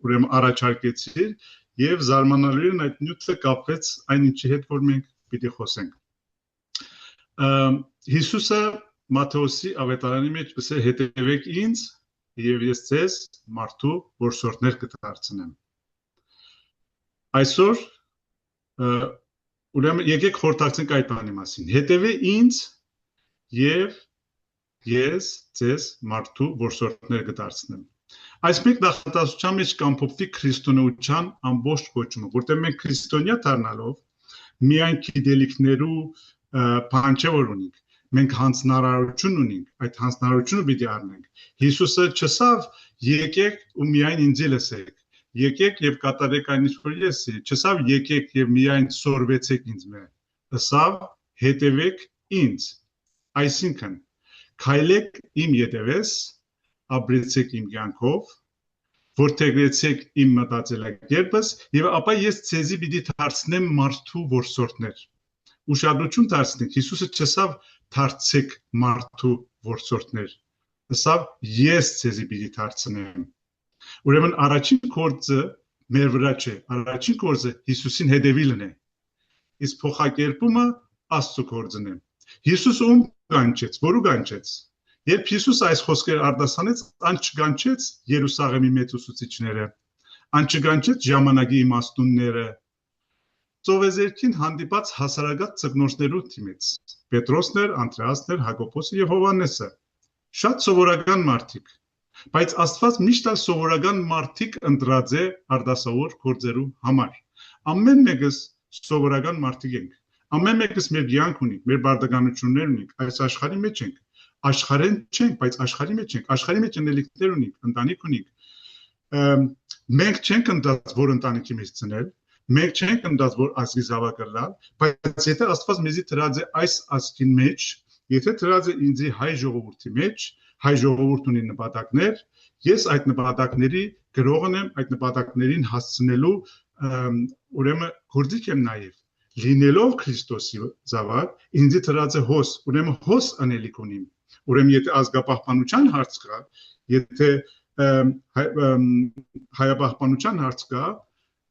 ուրեմն առաջարկեցիր եւ զարմանալիորեն այդ նյութը կապվեց այն ինչի հետ, որ մենք պիտի խոսենք։ Հիսուսը Մատթեոսի ավետարանի մեջ ասել հետևեք ինձ եւ ես ձեզ մարդու որսորդներ կդարձնեմ։ Այսօր ուրեմն եկեք խորհրդակցենք այդ բանի մասին։ Հետևե ինձ եւ ես ձեզ մարդու որսորդներ կդարձնեմ։ Այս մեկ նախատասության մեջ կամփոփվի քրիստոնեության ամբողջ կոչումը, որտեղ մենք քրիստոնյա դառնալով միայն գիտելիքներու բան չէ որ ունենք, մենք հանձնարարություն ունենք, այդ հանձնարարությունը պիտի առնենք։ Հիսուսը չասավ եկեք ու միայն ինձ լսեք, եկեք եւ կատարեք այն ինչ որ ես, չասավ եկեք եւ միայն սորվեցեք ինձ մե, ըսավ հետևեք ինձ, այսինքն քայլեք իմ ետևես, ապրեցեք իմ կյանքով, որդեգրեցեք իմ մտածելակերպս եւ ապա ես ցեզի պիտի դարձնեմ մարդու որսորդներ։ Ուշադրություն դարձնեք, Հիսուսը չասավ դարձեք մարդու որսորդներ, ասավ ես ցեզի պիտի դարձնեմ։ Ուրեմն առաջին գործը մեր վրա չէ, առաջին գործը Հիսուսին հետևելն է։ Իսկ փոխակերպումը Աստծո գործն է։ Հիսուսը ում կանչեց, որու կանչեց։ Երբ Հիսուս այս խոսքերը արտասանեց, ան չկանչեց Երուսաղեմի մեծ ուսուցիչները, ան չկանչեց ժամանակի իմաստունները, ծովեզերքին հանդիպած հասարակած ծգնորսներու թիմից, Պետրոսներ, Անդրեասներ, Հակոբոսը եւ Հովհաննեսը, շատ սովորական մարդիկ, բայց Աստված միշտ էլ սովորական մարդիկ ընտրած է արտասովոր գործերու համար։ Ամեն մեկս սովորական մարդիկ ենք, ամեն մեկս մեր կյանք ունի, մեր բարդականություններ ունի, այս աշխարհի մեջ ենք, աշխարհեն չենք, բայց աշխարհի մեջ ենք, աշխարհի մեջ ընելիքներ ունի, ընտանիք ունի։ Մենք չենք ընդած, որ ընտանիքի մեջ ծնել, մենք չենք ընդած, որ ազգի զավակը լալ, բայց եթե Աստված մեզի դրած է այս ազգին մեջ, եթե դրած է ինձի հայ ժողովրդի մեջ, հայ ժողովուրդ ունի նպատակներ, ես այդ նպատակների գրողն եմ, այդ նպատակներին հասցնելու ուրեմն գործիք եմ նաև լինելով Քրիստոսի զավակ, ինձի դրած է հոս, ուրեմն հոս անելիք ունիմ, ուրեմն եթե ազգապահպանության հարց կա, եթե հայապահպանության հարց կա,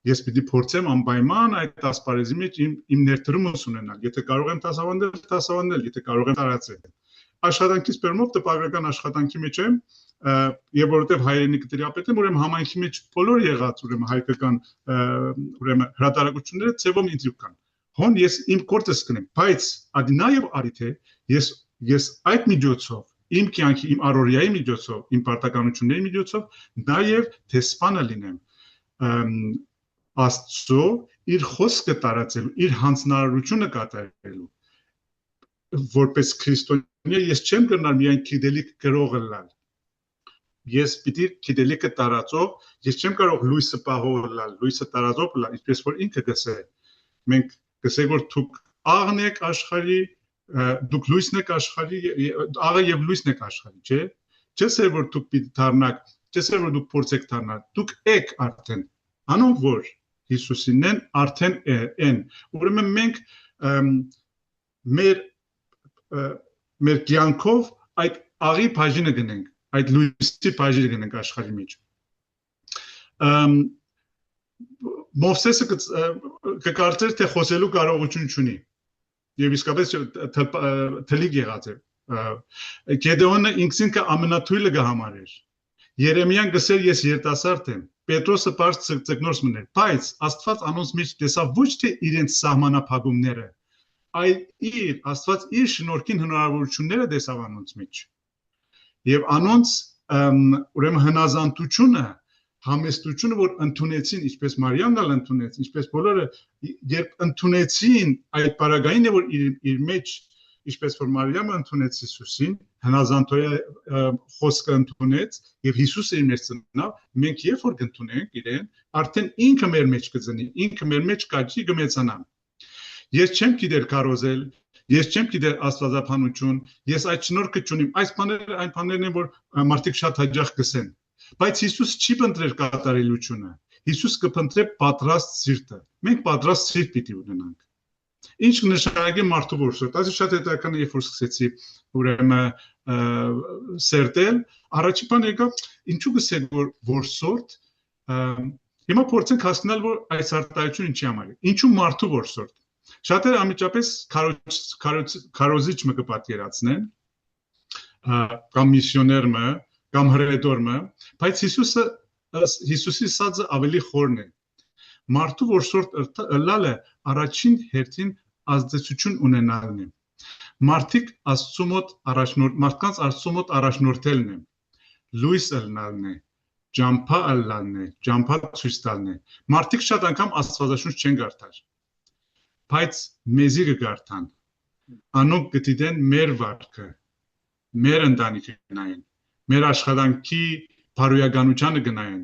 ես պիտի փորձեմ անպայման այդ ասպարեզի մեջ իմ ներդրումս ունենալ, եթե կարող եմ դասավանդել, եթե կարող եմ տարածել։ Աշխատանքից բերումով տպագրական աշխատանքի մեջ եմ, եւ որովհետեւ հայրենիքը դրապետ եմ, ուրեմն համայնքի մեջ բոլոր եղած ուրեմն հայկական ուրեմն հրատարակությունները ծևում ինձ կան։ Հոն ես իմ կորտես կնեմ, բայց ադի նաեւ արիթե ես այդ միջոցով իմ կյանքի իմ առօրյայի միջոցով, իմ պարտականությունների միջոցով նաեւ դեսպանը լինեմ Աստծո իր խոսքը տարածելու, իր հանձնարարությունը կատարելու, որպես քրիստոնյա ես չեմ գնալ միայն գիտելիք գրողը լալ, ես պիտի գիտելիքը տարածող, ես չեմ կարող լույսը պահող լալ, լույսը տարածող լալ, ինչպես որ ինքը գսե, մենք գսենք որ դուք աղն եք աշխարհի, դուք լույսն եք աշխարհի, աղը եւ լույսն եք աշխարհի, չէ՞, չսեր որ դուք պիտի դառնաք, չսեր որ դուք փորձեք դառնալ, դուք եք արդեն, անոնք որ Հիսուսին են արդեն են, ուրեմն մենք մեր կյանքով այդ աղի բաժինը գնենք, այդ լույսի բաժինը գնենք աշխարհի մեջ։ Մովսեսը կկարծեր թե խոսելու կարողություն չունի, եւ իսկապես թլիկ եղած է։ Գեդեոնը ինքնին ամենաթույլը կհամարեր։ Երեմիան գսեր ես երիտասարդ եմ, Պետրոսը բարձ ծգնորս մներ, բայց Աստված անոնց մեջ տեսավ ոչ թե իրենց սահմանափակումները, այլ Աստված իր շնորհքին հնարավորությունները տեսավ անոնց մեջ։ Եվ անոնց ուրեմն հնազանդությունը, համեստությունը, որ ընդունեցին, ինչպես Մարիամն էլ ընդունեց, ինչպես բոլորը երբ ընդունեցին այդ բարագայինը, որ իր մեջ, ինչպես որ Մարիամը ընդունեց Հիսուսին, հնազանդոյը խոսքը ընդունեց եւ Հիսուսը իր մեջ ծնավ, մենք երբ որ կընդունենք իրեն, արդեն ինքը մեր մեջ կծնի, ինքը մեր մեջ կաճի կմեծանա։ Ես չեմ գիտեր կարոզել, ես չեմ գիտեր աստվածաբանություն, ես այդ շնորհքը չունիմ, այս բաները այն բաներն են, որ մարդիկ շատ հաճախ կսեն, բայց Հիսուս չի փնտրել կատարելությունը, Հիսուս կփնտրե պատրաստ սիրտը, մենք պատրաստ սիրտ պիտի ունենանք։ Ինչ նշանակի մարդու որսորդ, այս շատ հետաքրքիր է, երբ որ սկսեցի ուրեմն սերտել, առաջին բանը եկա, ինչու գսել որ որսորդ, հիմա փորձենք հասկանալ, որ այս արտահայտությունը ինչի համար է, ինչու մարդու որսորդ։ Շատերը անմիջապես քարոզիչ մը կպատկերացնեն, կամ միսիոները, կամ հրետորը, բայց Հիսուսի ասածը ավելի խորն է։ Մարդու որսորդ լալը առաջին հերթին ազդեցություն ունենալն է։ Մարդիկ Աստծո մոտ մարդկանց Աստծո մոտ առաջնորդելն է, լույս ելնալն է, ջամփա ելնալն է, ջամփա ցույց տալն է։ Մարդիկ շատ անգամ Աստվածաշունչ չեն կարդար, բայց մեզի կգարթան, անոնք կդիտեն մեր վարքը, մեր ընտանիքը գնային, մեր աշխատանքի բարոյականությանը գնային,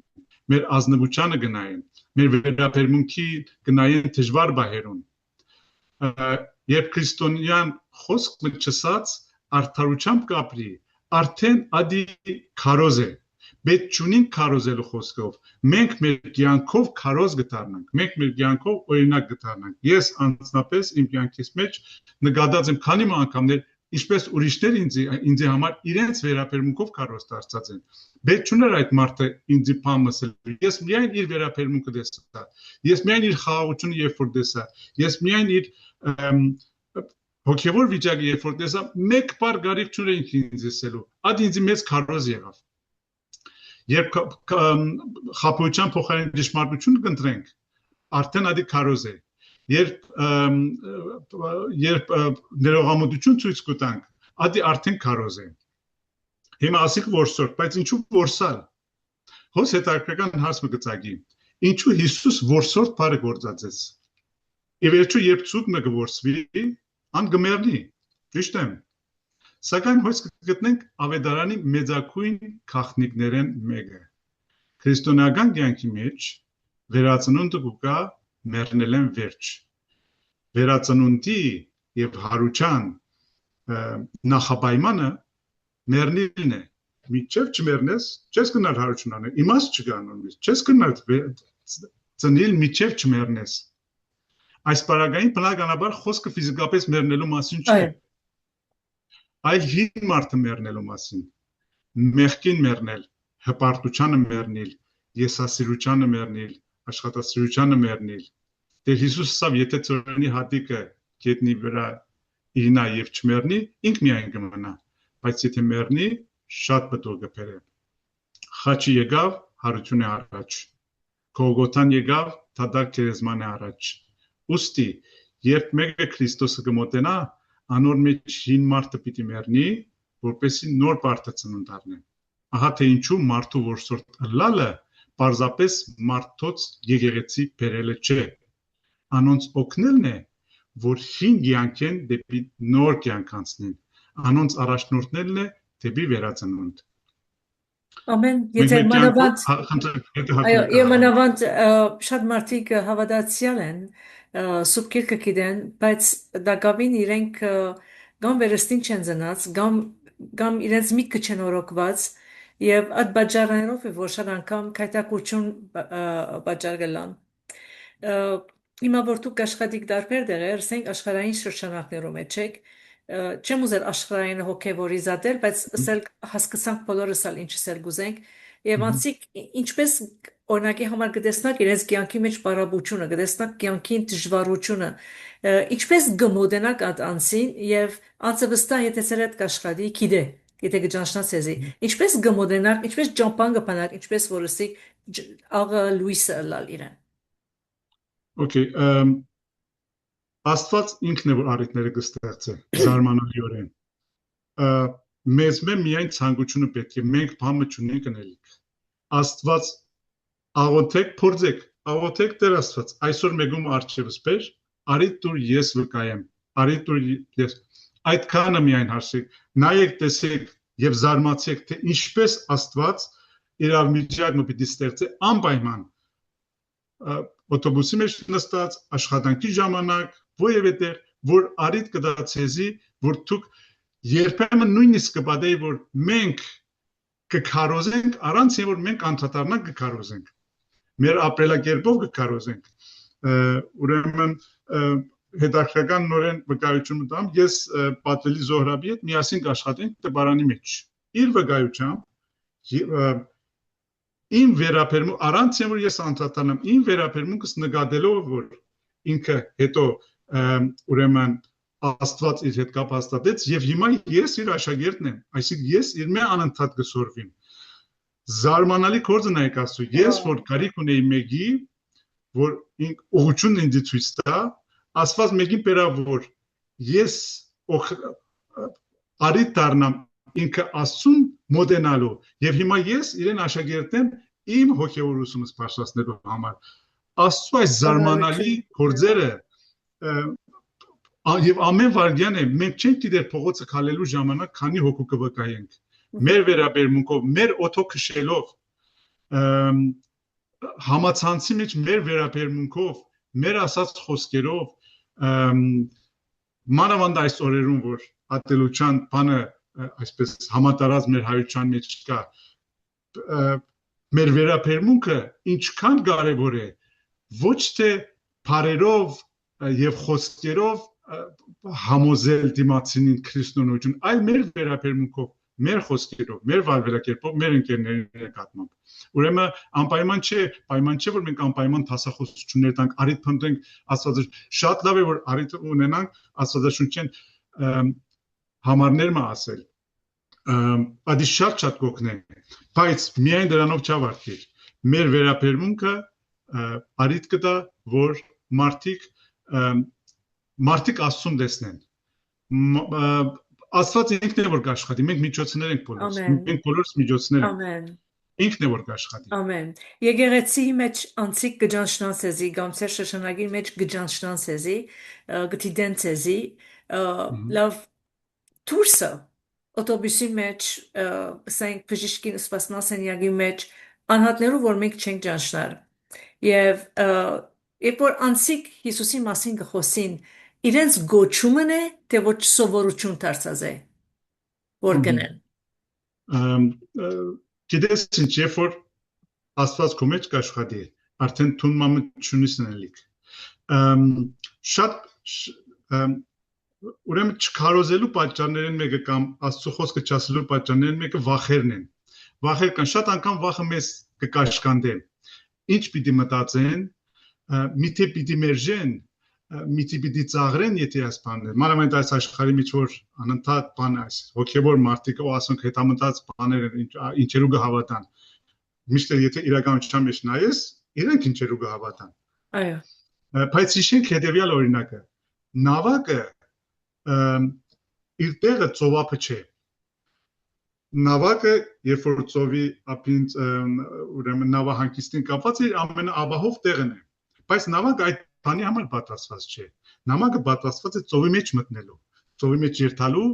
մեր ազնվությանը գնային, մեր վերաբերմունքի գնային դժվար բահերուն։ երբ քրիստոնյան խոսքը չսած արդարությամբ կապրի, արդեն ադի քարոզ է։ Պետք չունին քարոզելու խոսքով։ Մենք մեր կյանքով քարոզ գտարնանք, մենք մեր կյանքով օրինակ գտարնանք։ Ես անձնապես իմ կյանքից մեջ նկատած եմ քանի անգամներ, ինչպես ուրիշներ ինձ համար իրենց վերաբերմունքով քարոզ դարձած են։ Պետք չուներ այդ մարդը ինձ փամսել։ Ես միայն իր վերաբերմունքը տեսա։ Ես միայն իր խաղաղությունը երբ որ տեսա։ Ես միայն իր հոգևոր վիճակը երբ որ տեսա, մեկ բառ գարիք չունեինք ինձ ասելու։ Այդ ինձ մեծ քարոզ եղավ։ Երբ խաբության փոխարեն ճշմարտություն կընտրենք, արդեն ադի քարոզ է։ Երբ ներողամտություն ցույց կտանք, ադի արդեն քարոզ է։ Հիմա ասիկ որսորդ, բայց ինչու որսալ։ Հոս հետաքրքրական հարց մը գծագի։ Ինչու Հիսուս որսորդ բառը գործածեց։ Եվ վերջո երբ ցուկ մը գործվի, ան գմերնի։ Ճիշտ եմ։ Սակայն հոս գտնենք ավետարանի մեծակույն քաղաքնիկներեն մեկը։ Քրիստոնեական կյանքի մեջ վերածնունդը կուկա մեռնել են վերջ։ Վերածնունդի եւ հարության նախապայմանը մեռնելն է։ Միջև չմեռնես, չես գնալ հարություն անել, իմաստ չկա նորմալ, չես գնալ ծնիլ միջև չմեռնես։ Այս պարագային բնականաբար խոսքը ֆիզիկապես մեռնելու մասին չէ։ Այլ հին մարդը մեռնելու մասին։ Մեղքին մեռնել, հպարտությանը մեռնել, եսասիրությանը մեռնել, աշխատասիրությանը մեռնել։ Տեր Հիսուս ասավ, եթե ծորենի հատիկը գետնի վրա իրնա եւ չմեռնի, ինք միայն կմնա, բայց եթե մեռնի, շատ բտող կբերե։ Խաչի եկավ, հարությունը առաջ։ Գողգոթան եկավ, դադար քերեզմանը առաջ։ Ուստի, երբ մեկը Քրիստոսը կմոտենա, անոր մեջ հին մարդը պիտի մեռնի, որպեսզի նոր մարդը ծնունդ առնի։ Ահա թե ինչու մարդու որսորդ ըլլալը պարզապես մարդոց եկեղեցի բերելը չէ։ Անոնց օգնելն է, որ հին կյանքեն դեպի նոր կյանք անցնեն։ Անոնց առաջնորդնելն է դեպի վերածնունդ։
Ամեն, եթե մանավանդ այո, մանավանդ շատ մարդիկ հավատացյալ են, սուրբ գիրքը գիտեն, բայց դակավին իրենք գամ վերստին չեն ծնած, գամ իրենց միտքը չեն օրոքված, եւ այդ բաժարաներով է որ շատ անգամ քայթակություն բաժար գլան։ Հիմա որ դուք աշխատիկ դարբեր դեղեր, ասենք աշխարհային շրջանակներում եք, չեմ ուզել աշխարհային հոգևորի զատել, բայց ասել հասկացանք բոլորս ալ ինչ ասել գուզենք, եւ անցիկ ինչպես օրինակի համար կտեսնակ իրենց կյանքի մեջ բարաբությունը, կտեսնակ կյանքի դժվարությունը, ինչպես գմոդենակ այդ անցին եւ անցը վստահ եթե ծերդ կաշխատի գիտե, եթե կճանչնա ցեզի, ինչպես գմոդենակ, ինչպես ջամփան կփանակ, ինչպես որսիկ աղը լուիսը լալ իրեն։
Okay, Աստված ինքն է որ առիթները կստեղծե, զարմանալիորեն։ Մեզ միայն ցանկությունը պետք է, մենք բամը չունենք անելիք։ Աստված աղոթեք, փորձեք, աղոթեք Տեր Աստված, այսօր մեկում արջևս բեր, արիդ դուր ես վկայեմ, արիդ դուր ես։ Այդքանը միայն հարցեք, նայեք, տեսեք եւ զարմացեք, թե ինչպես Աստված իրավիճակը պիտի ստեղծե անպայման։ Օտոբուսի մեջ նստած, աշխատանքի ժամանակ, որևէ տեղ, որ արիդ կդա ցեզի, որ դուք երբեմն նույնիսկ կպատեի, որ մենք կքարոզենք, առանց որ մենք անդրադառնանք կքարոզենք։ Մեր ապրելակերպով կքարոզենք։ Ուրեմն հետաքրքրական նորեն վկայություն տամ, ես պատվելի Զոհրաբի հետ միասին կաշխատենք տպարանի մեջ։ Իր վկայությամբ իմ վերաբերմունք առանց որ ես անդրադառնամ, իմ վերաբերմունքս նկատելով որ ինքը հետո ուրեմն Աստված իր հետ կապ հաստատեց եւ հիմա ես իր աշակերտն եմ, այսինքն ես իր մե անընդհատ կսորվիմ։ Զարմանալի գործ նայեք ասու, ես որ կարիք ունեի մեկի, որ ուղղությունն ինձ ցույց տա, Աստված մեկին բերավ որ ես արի դառնամ ինքը Աստծուն մոդենալու եւ հիմա ես իրեն աշակերտն եմ իմ հոգեոր ուսումս բարձրացնելու համար։ Աստծո այս զարմանալի գործերը եւ ամեն վարդյան է մենք չենք դիտեր փողոցը քալելու ժամանակ քանի հոգու կվկայենք մեր վերաբերմունքով մեր օթո քշելով համացանցի մեջ մեր վերաբերմունքով մեր ասած խոսքերով մանավանդ այս օրերում, որ ատելության բանը այսպես համատարած մեր հայության մեջ կա, մեր վերաբերմունքը ինչքան կարևոր է, ոչ թե բարերով եւ խոսքերով համոզել դիմացինին քրիստոնեություն, այլ մեր վերաբերմունքով, մեր խոսքերով, մեր վարվելակերպով, մեր ընկերների նկատմամբ։ Ուրեմն անպայման չէ, որ մենք անպայման դասախոսություններ տանք, առիթ փնտրենք, Աստվածը շատ լավ է, որ առիթ ունենանք Աստվածաշունչեն համարներ մը ասել։ Ադի շատ կօգնեն, բայց միայն դրանով չավարտվի։ Մեր վերաբերմունքը առիթ կտա, որ մարդիկ Աստծուն տեսնեն։ Աստված ինքն է որ կաշխատի, մենք միջոցներ ենք բոլորս, մենք բոլորս միջոցներ ենք։ Ինքն է որ կաշխատի։
Ամեն։ Եկեղեցի մեջ անցիկ գճանշնան սեզի, գամսեր շշնագի մեջ գճանշնան սեզի, գտիդեն սեզի, լավ դուրսը օտոբուսի մեջ, ասենք բժիշկին սպասման սենյակի մեջ անհատներով որ մենք չենք ճանչնար։ Եվ երբ որ անցիկ Հիսուսի մասին գխոսին, իրենց գոչումն է, թե ոչ սովորություն դարձած է, որ գնեն։
Գիտես ինչ, երբ որ Աստված քո մեջ կաշխատի, արդեն թունմամը չունիս նելիք։ Շատ ուրեմն չքարոզելու պատճառներն մեկը կամ Աստծո խոսքը չասելու պատճառներն մեկը վախերն են։ Վախեր կան, շատ անգամ վախը մեզ կկաշկանդեն։ Ինչ պիտի մտածեն, միթե պիտի մերժեն, միթե պիտի ծաղրեն, եթե այս բանն է։ Մանավանդ այս աշխարհի մեջ որ անընդհատ բան այս հոգևոր մարդիկ ու ասոնք հետամտած բաներ ինչերու կհավատան։ Միշտ եթե իրականության մեջ նայես, իրենք ինչերու կհավատան։
Այո։
Բայց իշենք հետևյալ օրինակը։ Նավակը իր տեղը ծովափը չէ։ Նավակը երբ որ ծովի ափին ուրեմն նավահանգիստին կապված իր ամենաաբահով տեղն է։ Բայց նավակը այդ բանի համար պատրաստված չէ։ Նավակը պատրաստված է ծովի մեջ մտնելու, ծովի մեջ երթալու,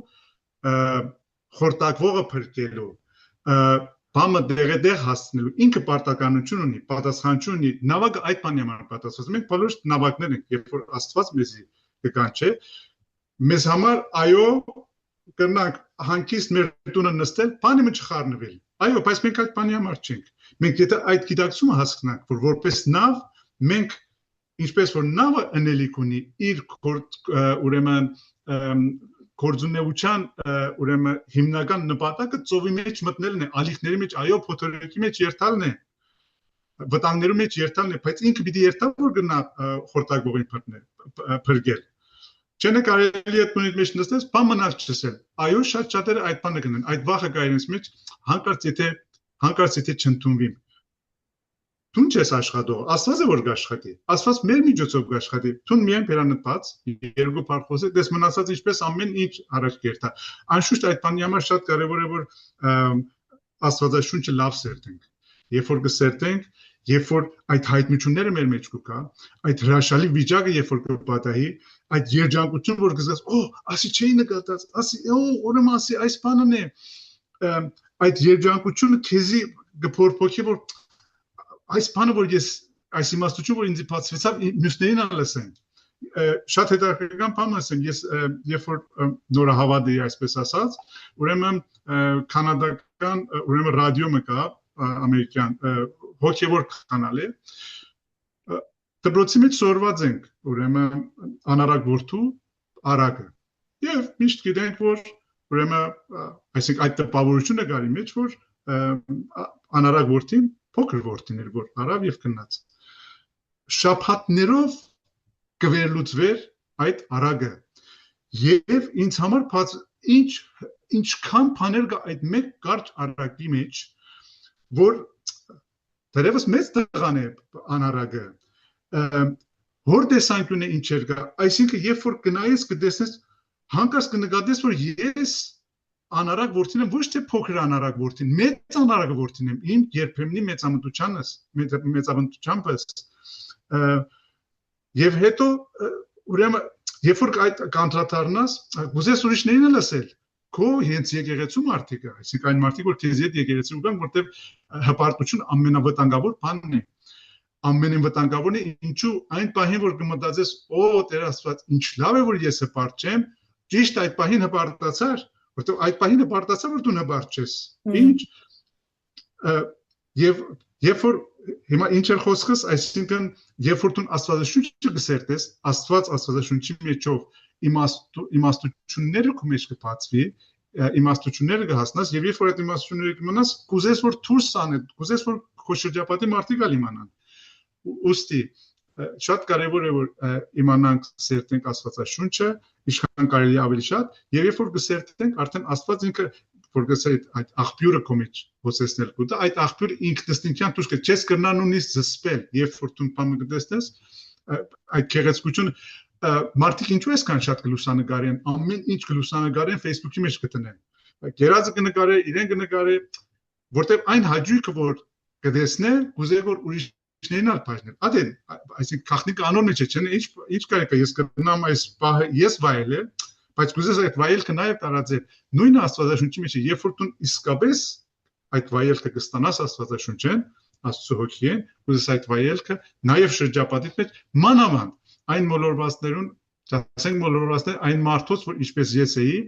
խորտակվողը փրկելու, բամը դեղեդեղ հասցնելու, ինքը պարտականություն ունի, պատասխանություն ունի։ Նավակը այդ բանի համար պատրաստված։ Մենք բոլորս նավակներ ենք, երբ որ Աստված մեզի կկանչե, մեզ համար այո կրնանք հանգիստ մեր տունը նստել, բանը մը չխառնվել։ Այո, բայց մենք այդ բանի համար չենք։ Մենք եթե այդ գիտակցումը հասկանանք, որ որպես նավ մենք ինչպես որ նավը ընելիք ունի իր ուրեմն գործունեության ուրեմն հիմնական նպատակը ծովի մեջ մտնելն է, ալիքների մեջ, այո, փոթորիկի մեջ երթալն է, վտանգների մեջ երթալն է, բայց ինքը պիտի երթա որ գնա խորտակվողին փրկել։ Չենը կարելի է տունից մեջ նստես, բան մնաց չսել։ Այո, շատերը այդ բանը կնեն, այդ վախը կա իրենց մեջ, հանկարծ եթե չընդունվի։ Դու չես աշխատող, Աստված է որ կաշխատի, Աստված մեր միջոցով կաշխատի, դու միայն բերանտված, երկու բառ խոսեք, դες մնացած ինչպես ամեն ինչ առաջ կերտա։ Անշուշտ այդ բանի համար շատ կարևոր է որ Աստվածաշունչը լավ սերտենք։ Երբ որ կսերտենք, երբ որ այդ հայտնությունները մեր մեջ կգա, այդ հրաշալի վիճակը երբ որ կպատահի, այդ երջանկությունը որ կզգաս, օ, ասի չէի նկատած, ասի, օ, ուրեմն ասի այս բանն է, այդ երջանկությունը քեզի կփորփոքի որ այս բանը որ ես այս իմաստություն որ ինձ բացվեցավ մյուսներին ալսեն շատ հետաքրքրական բան ասեմ ես երբ որ նորահավատ էի այսպես ասած ուրեմն կանադական ուրեմն ռադիոմը կա ամերիկյան հոգևոր կանալ է դպրոցի մեջ սորված ենք ուրեմն անարակ որդու արագը եւ միշտ գիտենք որ ուրեմն այսինքն այդ տպավորությունը գարի մեջ որ անարակ որդին փոքր որդին էր որ արավ եւ քնած շաբաթներով կվերլուծվեր այդ արագը եւ ինձ համար բաց ինչքան բաներ կա այդ մեկ կարճ արագի մեջ որ դերևս մեծ տղան է անարագը հոր տեսանկյունը ինչեր կա այսինքն երբ որ գնայես կտեսնես հանկարծ կնկատես որ ես անարակ որդին եմ ոչ թե փոքր անարակ որդին մեծ անարակ որդին եմ իմ երբեմնի մեծամտությանս եւ հետո ուրեմն երբ որ այդ կանտրատառնաս գուզես ուրիշներին լսել քո հենց եկեղեցու մարդիկը այսինքն այն մարդիկ որ քեզ հետ եկեղեցու կան որտեղ հպարտություն ամենավտանգավոր բանն է ամենին վտանգավորն է, ինչու այն պահին որ կմտածես, օ Տեր Աստված, ինչ լավ է որ ես հպարտ չեմ, ճիշտ այդ պահին հպարտացար, որտեղ այդ պահին հպարտացա որ դու հպարտ չես։ Ինչ եւ երբ որ հիմա ինչ էր խոսքս, այսինքն երբ որ դու Աստվածաշունչը գսերտես, Աստված Աստվածաշունչի մեջով իմաստությունները քո մեջ կբացվի, իմաստությունները կհասնաս եւ երբ որ այդ իմաստությունները կմնաս, կուզես որ դուրս անես, կուզես որ քո շրջապատի մարդիկ իմանան։ Ուստի շատ կարևոր է որ իմանանք սերտենք Աստվածաշունչը, ինչքան կարելի ավելի շատ, եւ երբ որ կսերտենք, արդեն Աստված ինքը որ գսեի այդ աղբյուրը քո մեջ հոսեցնել կուտա, այդ աղբյուրը ինքնըստինքյան դուրս կգա, չես կրնա նույնիսկ զսպել, երբ որ դու բանը կտեսնես, այդ քեղեցկությունը մարդիկ ինչու էսքան շատ կլուսանկարեն, ամեն ինչ կլուսանկարեն Facebook-ի մեջ կտնեն։ Գերազը կնկարե, իրեն կնկարե, որտեղ այն հաճույքը որ կտեսնե, կուզե որ ուրիշներն ալ բաժնել։ Ադեն, այսինքն քաղաքնի կանոնը չէ, ինչ կարելի է ես կնամ այս պահը ես վայելել, բայց կուզես այդ վայելքը նաև տարածել։ Նույնը Աստվածաշունչի մեջ է, երբ որ դու իսկապես այդ վայելքը կստանաս Աստվածաշունչեն, Աստծո հոգին, կուզես այդ վայելքը նաև շրջապատիդ մեջ մանավանդ այն մոլորվածներուն, ասենք մոլորվածներ այն մարդոց, որ ինչպես ես էի,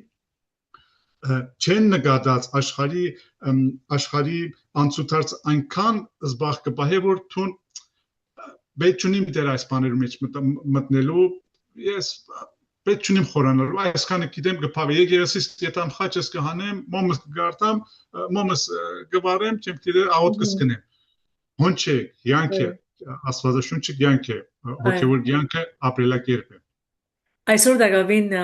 չեն նկատած աշխարհի անցուդարձ այնքան զբաղ կբահե որ դու պետք չունի դեր այս բաներու մեջ մտնելու, ես պետք չունիմ խորանալու, այսքանը գիտեմ կփավի եկեղեցիս դետամ խաչս կհանեմ, մոմս կգարտամ, մոմս կվարեմ, չեմ գիտե աղոտ կսկնեմ։ Հոն չէ, յանք է, Աստվածաշունչը յանք է, հոգևոր յանքը ապրելակերպ է։
Այսօր դակավին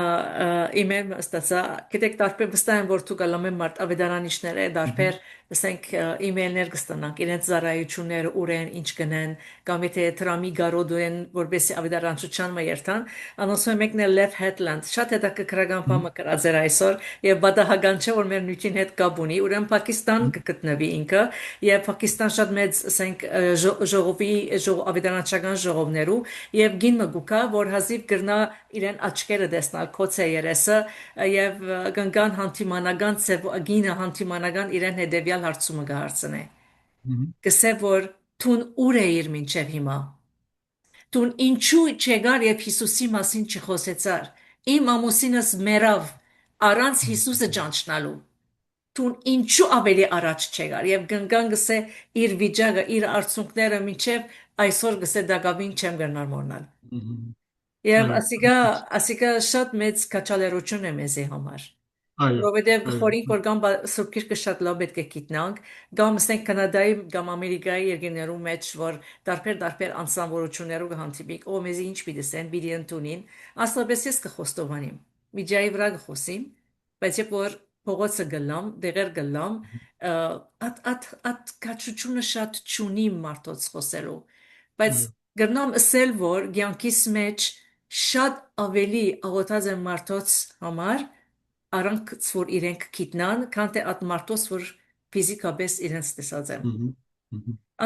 իմել ստացա, գիտեք դարբեր վստահ եմ որ դուք ալամ եմ մարդ ավետարանիչներ է դարբեր ասենք իմեյլներ կստանանք իրենց ծառայությունները ուր են ինչ կնեն կամ եթե տրամի գարոդու են որբեսի ավետարանչության մերթան անոնցում մեկն է Lev Hetland շատ հետաքրքրական բան կրած էր այսօր եւ բադահական չէ որ մեր նույնին հետ կապ ունի ուրեմն Պակիստան կգտնվի ինքը եւ Պակիստան շատ մեծ ասենք ժողովի ավետարանչական ժողովներու եւ գին մգուկա որ հազիվ գրնա իրեն աչքերը տեսնալ կոծե երեսը եւ գնգան հանդիմանական ցեվագինը հանդիմանական իրեն հետեւյալ հարցումը կհարցնե կսե որ տուն ուր է իր մինչև հիմա տուն ինչու չեկար եւ Հիսուսի մասին չխոսեցար իմ ամուսինս մեռավ առանց Հիսուսը ճանչնալու տուն ինչու ավելի առաջ չեկար եւ գնգան գսե իր վիճակը իր արցունքները մինչև այսօր գսե դակավին չեմ գնալ մորնալ Եվ ասիկա շատ մեծ կաչալերություն է մեզի համար։ Որովհետև խորին որ կամ Սուրբ Գիրքը շատ լավ պետք է գիտնանք, կամ ասենք Կանադայի կամ Ամերիկայի երկրներում մեջ որ դարբեր անձնավորություններով կհանդիպիկ, ո մեզի ինչ պիտի սեն, պիտի ընդունին, ասլապես ես կխոստովանիմ, միջայի վրա կխոսիմ, բայց երբ որ փողոցը գլամ, դեղեր գլամ, at կաչությունը շատ չունի մարդոց խոսելու, բայց գրնամ ասել որ գյանքիս մեջ շատ ավելի աղոթած են մարդոց համար առանք որ իրենք գիտնան, քան թե այդ մարդոց որ ֆիզիկապես իրենց տեսած են։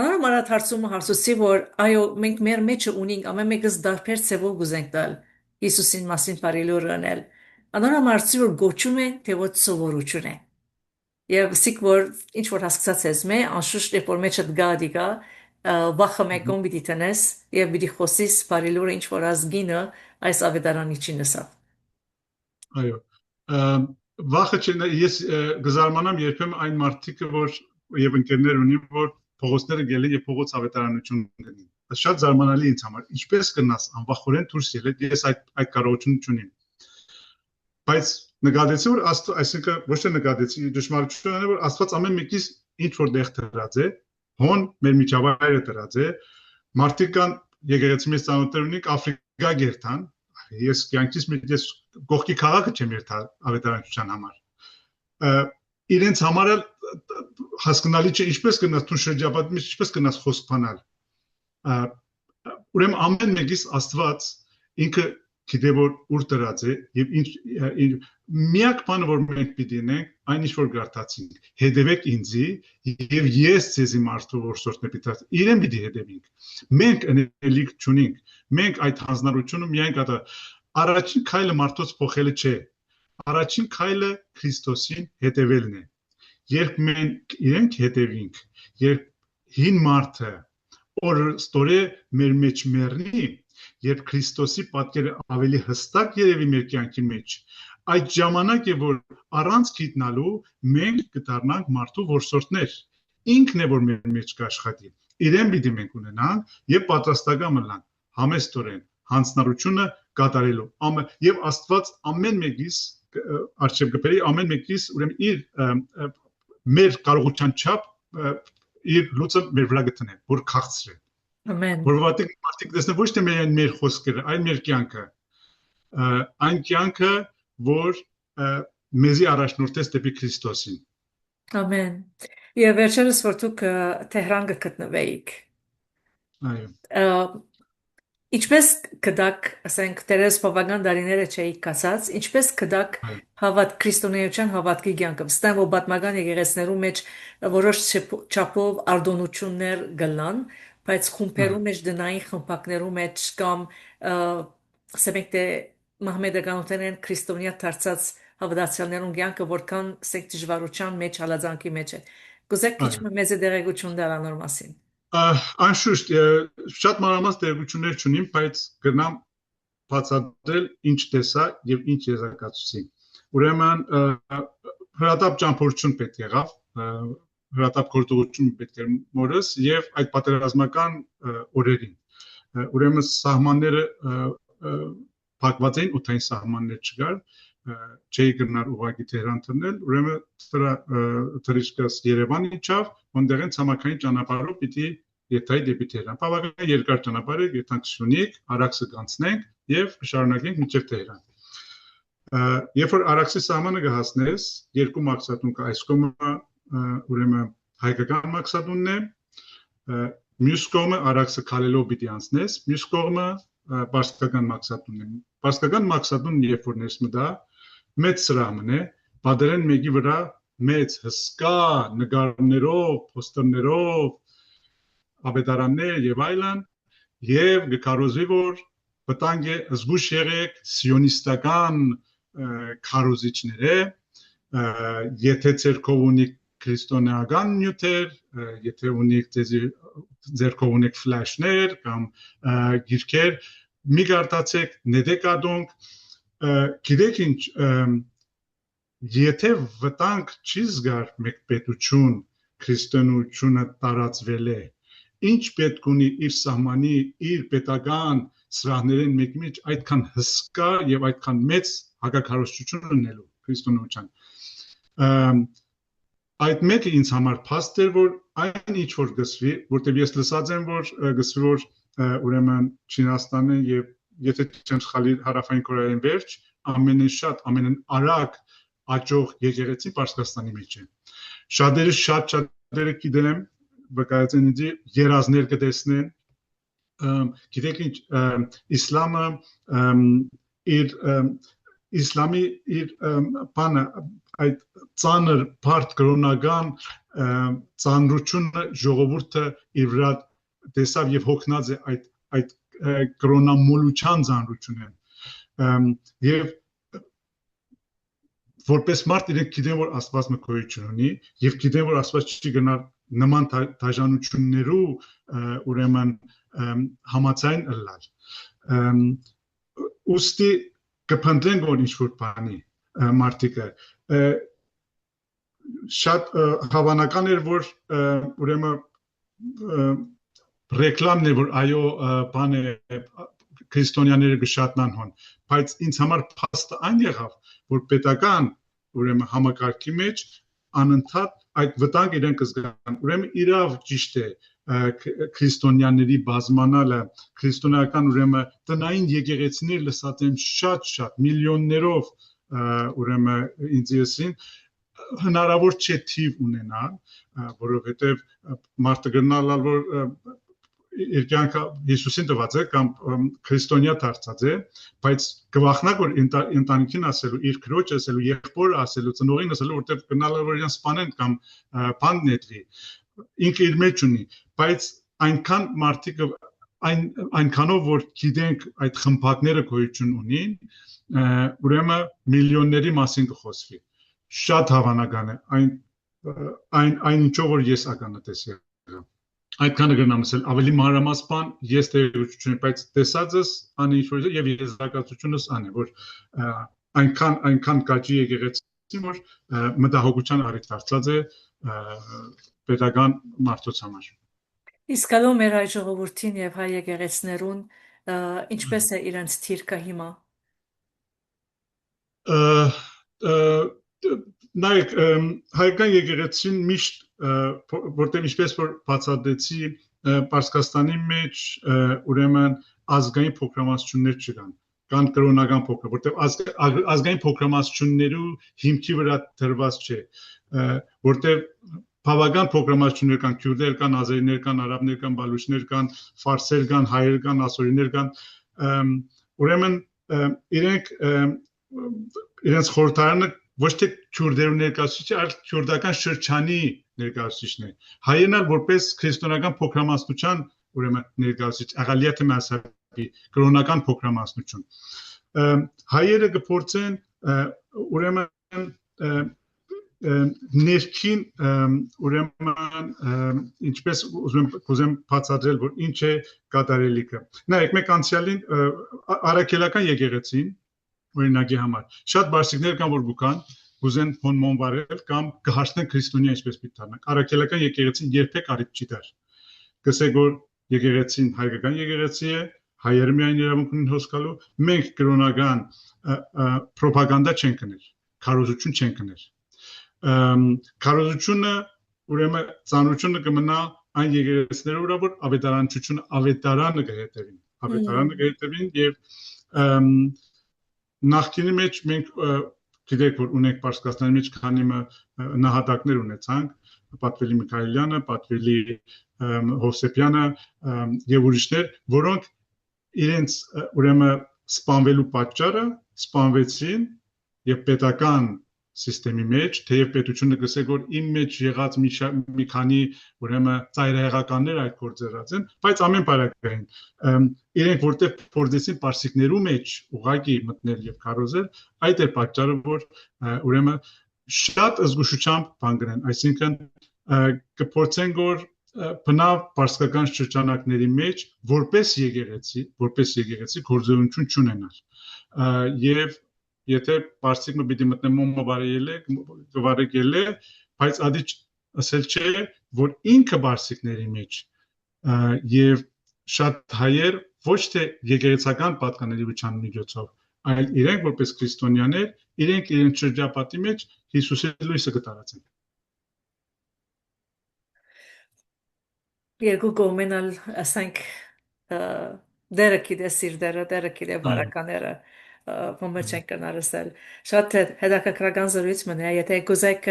Անորոք մարդ հարցուցի որ այո մենք մեր մեջը ունենք ամեն մեկս դարբեր ցևով գուզենք տալ Հիսուսին մասին բարիլուր անել։ Անորոք մարդի որ գոչում են թե ոչ սովորություն է։ Եվ սիկ որ ինչ որ հասկացած ես մե անշուշտ է որ մեջդ գադիկա վախը մեկում պիտի տնես եւ պիտի խոսիս բարիլուրը ինչ որ ազգինը այս ավետարանիչին ասա։
Այո։ Վախը չէ ես գզարմանամ երբեմն այն մարդիկը որ եւ ընկերներ ունի որ փողոցները գելեն եւ փողոց ավետարանություն ունեն։ Շատ զարմանալի ինձ համար։ Ինչպես կնաս անվախորեն դուրս ելել ես այդ կարողությունը չունիմ։ Բայց նկատեցի որ այսինքն ոչ թե նկատեցի դժվարությունը որ Աստված ամեն մեկից ինչ որ դեղ դրած է հոն մեր միջավայրը դրած է մարդիկ կան եկեղեցի մեջ ծանոթներ ունենք Աֆրիկա գերտան ես կյանքից մեջ ես գողքի քաղաքը չեմ երթալ ավետարանչության համար իրենց համար հասկանալի չէ ինչպես կնաս դու շրջապատի մեջ ինչպես կնաս խոսք բանալ ուրեմն ամեն մեկից Աստված ինքը գիտե որ ուր դրած է եւ ինչ միակ բանը որ մենք պիտի ունենք այն ինչ որ գարտացինք հետևեք ինձի եւ ես ցեզի մարդու որսորդն է պիտի իրեն պիտի հետևենք մենք ընելիք չունենք մենք այդ հանձնարարությունը միայն կատա առաջին քայլը մարդոց փոխելը չէ առաջին քայլը Քրիստոսին հետևելն է երբ մենք իրենք հետևենք երբ հին մարդը օրստորե մեր մեջ մեռնի, երբ Քրիստոսի պատկերը ավելի հստակ երևի մեր կյանքի մեջ, այդ ժամանակ է, որ առանց գիտնալու մենք կդառնանք մարդու որսորդներ։ Ինքն է, որ մեր մեջ կաշխատի։ Իրեն պիտի մենք ունենանք եւ պատրաստական մնանք համեստորեն հանձնարարությունը կատարելու։ Եվ Աստված ամեն մեկից արժեք կբերի ամեն մեկից ուրեմն իր մեր կարողության չափ իր լույսը մեր վրա գտնե, որ քաղցրե։
Ամեն։
Որովհետեւ մարդիկ տեսնեն ոչ թե մեր խոսքերը, այլ մեր կյանքը։ Այն կյանքը, որ մեզի առաջնորդեց դեպի Քրիստոսին։
Ամեն։ Եվ վերջերս որ դուք Թեհրան գտնվեիք։
Այո։
Ինչպես կդակ, ասենք, դերես բավական դարիները չէիք կասած, ինչպես կդակ քրիստոնեության հավատքի կյանքը։ Վստահ եմ, որ պատմական եկեղեցիներու մեջ որոշ չափով արտոնություններ գլան, բայց խումբերու մեջ դնային խմբակներու մեջ կամ ասենք թե մահմեդականութենեն քրիստոնյա դարձած հավատացյալներուն կյանքը որքան ասենք դժվարության մեջ հալածանքի մեջ է։ Կուզեք քիչ մեծ դերակցություն դառնալ մասին։
Անշուշտ շատ մանրամասն տեղեկություններ չունիմ, բայց գնամ բացատրել ինչ տեսա եւ ինչ եզրակացուցի։ Ուրեմն հրատապ ճամփորդություն պետք եղավ, հրատապ գործողություն պետք էր մորս եւ այդ պատերազմական օրերին։ Ուրեմն սահմանները փակված էին, օդային սահմաններ չկար, չէի գնար ուղղակի Թեհրան թռնել, ուրեմն թռիչքս Երևան իջավ, ոնդերեն ցամաքային ճանապարհով պիտի եթայի դեպի Թեհրան։ Բավական երկար ճանապարհ է, եթանք Արաքսը կանցնենք եւ շարունակենք մինչեւ Թեհրան։ Երբ որ Արաքսի սահմանը կհասնես, երկու մակսատուն կա, այս կողմը ուրեմն հայկական մակսատունն է, մյուս կողմը Արաքսը քալելով պիտի անցնես, մյուս կողմը պարսկական մակսատունն է։ Պարսկական մակսատունն երբ որ ներս մտա, մեծ սրահն է, բادرեն մեկի վրա մեծ հսկա նկարներով, պոստերներով, աբետարաններ եւ այլն, եւ գկարոզի որ վտանգ է զգուշ եղեք սիոնիստական քարոզիչներ է, եթե ցերկով ունի քրիստոնեական նյութեր, եթե ունի ձերկով ունի ֆլաշներ կամ գիրքեր, մի գարտացեք, նետեք ադոնք, գիտեք ինչ, եթե վտանգ չի զգար մեկ պետություն, քրիստոնեությունը տարածվել է, ինչ պետք ունի իր սահմանի, իր պետական սրահներեն մեկի մեջ այդքան հսկա եւ այդքան մեծ հակակարողություն ունելու քրիստոնեության։ Այդ մեկը ինձ համար փաստ էր, որ այն ինչ որ գսվի, որտեղ ես լսած եմ, որ գսվի որ ուրեմն Չինաստանը եւ եթե չեմ սխալի հարավային Կորեային վերջ ամենաշատ ամենարագ աճող եկեղեցի Պարսկաստանի մեջ է։ Շատերը գիտեմ, վկայեցին ինձ երազներ կտեսնեն, գիտեք ինչ իսլամը իսլամի իր բանը այդ ծանր բարդ կրոնական ծանրությունը ժողովուրդը իր վրա տեսավ եւ հոգնած է այդ կրոնամոլության ծանրությունն եւ որպես մարդ իրենք գիտեն որ Աստված մկոյություն ունի եւ գիտեն որ Աստված չի գնար նման դաժանություններու ուրեմն համացայն ըլլալ ուստի կփնտրեն որ ինչ որ բանի մարդիկը շատ հավանական էր որ ուրեմն ռեկլամն է որ այո բան է քրիստոնյաները գշատնան հոն բայց ինձ համար փաստը այն եղավ որ պետական ուրեմն համակարգի մեջ անընդհատ այդ վտանգ իրենք զգան ուրեմն իրավ ճիշտ է քրիստոնյաների բազմանալը քրիստոնեական ուրեմն տնային եկեղեցիներ լսած են շատ միլիոններով ուրեմն ինձ եսին հնարավոր չէ թիվ ունենալ որովհետև մարդը գնալալ որ իր կյանքը Հիսուսին տված է կամ քրիստոնյա դարձած է բայց գվախնակ որ ընտանիքին ասելու իր քրոջ ասելու եղբոր ասելու ծնողին ասելու որտեղ գնալալ որ իրեն սպանեն կամ բան նետվի ինքը իր մեջ ունի բայց այնքան մարդիկ այնքանով որ գիտենք այդ խմբակները գոյություն ունին ուրեմն միլիոնների մասին կխոսվի շատ հավանական է այն ինչով որ ես ականատես եղա այդքանը կգնամ ասել ավելի մանրամասն ես տեղեկություն բայց տեսածս անի ինչ-որ եւ եզրակացությունս անի որ այնքան կաճի եկեղեցին որ մտահոգության առիթ դարձած է pedagogan մարդուց համար
Իսկ ալո մեր հայ ժողովրդին եւ հայ եկեղեցներուն ինչպես է իրենց թիրքը հիմա
նայեք հայկական եկեղեցին միշտ որտեղ ինչպես որ բացատրեցի Պարսկաստանի մեջ ուրեմն ազգային փոքրամասնություններ չկան կան կրոնական փոքր որտեղ ազգային փոքրամասնություններու հիմքի վրա դրված չէ որտեղ բավական փոքրամասնություններ կան քյուրդեր կան ազերիներ կան արաբներ կան բալուչներ կան ֆարսեր կան հայեր կան ասորիներ կան ուրեմն իրենց խորհրդարանը ոչ թե քյուրդերու ներկայացուցիչ այլ քյուրդական շրջանի ներկայացուցիչն է հայերն էլ որպես քրիստոնեական փոքրամասնության ուրեմն ներկայացուցիչ աղալիաթը մասաբի կրոնական փոքրամասնություն հայերը կփորձեն ուրեմն ներքին ուրեմն ինչպես ուզում բացատրել որ ինչ է կատարելիքը նայեք մեկ անցյալին արաքելական եկեղեցին օրինակի համար շատ բարձիկներ կան որ գուքան գուզեն հոնմոն վարել կամ կհաշտեն քրիստոնյա ինչպես պիտի դառնան արաքելական եկեղեցին երբեք արիտ չի դար կսեք որ եկեղեցին հայկական եկեղեցի է հայերը միայն իրավունք ունեն հոսքալու մենք կրոնական ռոպագանդա չենք կներ քարոզություն չենք կներ քարոզությունը ուրեմն ծանրությունը կմնա այն եկեղեցիներով վրա որ ավետարանչությունը ավետարանը կհետևին եւ նախկինի մեջ մենք գիտեք որ ունենք Պարսկաստանի մեջ քանի նահատակներ ունեցանք Պատվելի Միքայելյանը, Պատվելի Հովսեփյանը եւ ուրիշներ որոնք իրենց ուրեմն սպանվելու պատճառը սպանվեցին եւ պետական սիստեմի մեջ թեև պետությունը գսե որ իմ մեջ եղած մի քանի ուրեմն ծայրահեղականներ այդ գործերած են բայց ամեն բարակային իրենք որտեղ փորձեցին պարսիկներու մեջ ուղակի մտնել եւ քարոզել այդ է պատճառը որ ուրեմն շատ զգուշությամբ բան գրեն այսինքն կփորձեն որ բնավ պարսկական շրջանակների մեջ որպես եկեղեցի գործունեություն չունենալ եւ եթե պարսիկը պիտի մտնեմ մոմավարել բայց ադի ասել չէ որ ինքը պարսիկների մեջ եւ շատ հայեր ոչ թե եկեղեցական պատկանելիության միջոցով այլ իրենք որպես քրիստոնյաներ իրենք իրենց շրջապատի մեջ Հիսուսի լույսը կտարածեն
երկու կողմենալ ասենք դերը գիտե սիրտերը դերը գիտե բարակաները Ոմեջ են կնարսել շատ հետաքրքրական զրույց մնա եթե գուզեք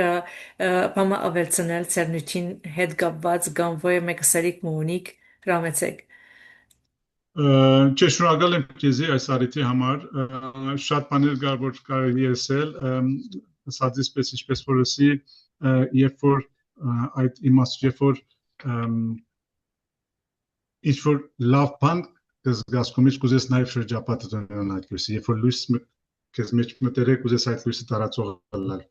բամա ավելցնել ծերնություն հետ կապված կամ ոյ մեկ սերիկ մունիկ հրամեցեք
Չէ շնորհակալ եմ քեզի այս առիթի համար շատ բաներ կար որ կարելի ասել ասածից պես ինչպես որ ասի երբ որ այդ իմաստը երբ որ ինչ որ լավ բան զգացումից կուզես նաև շրջապատը դառնալ այդ լույսը երբ որ լույս քեզ մեջ մտերեք ուզես այդ լույսը տարածող լինել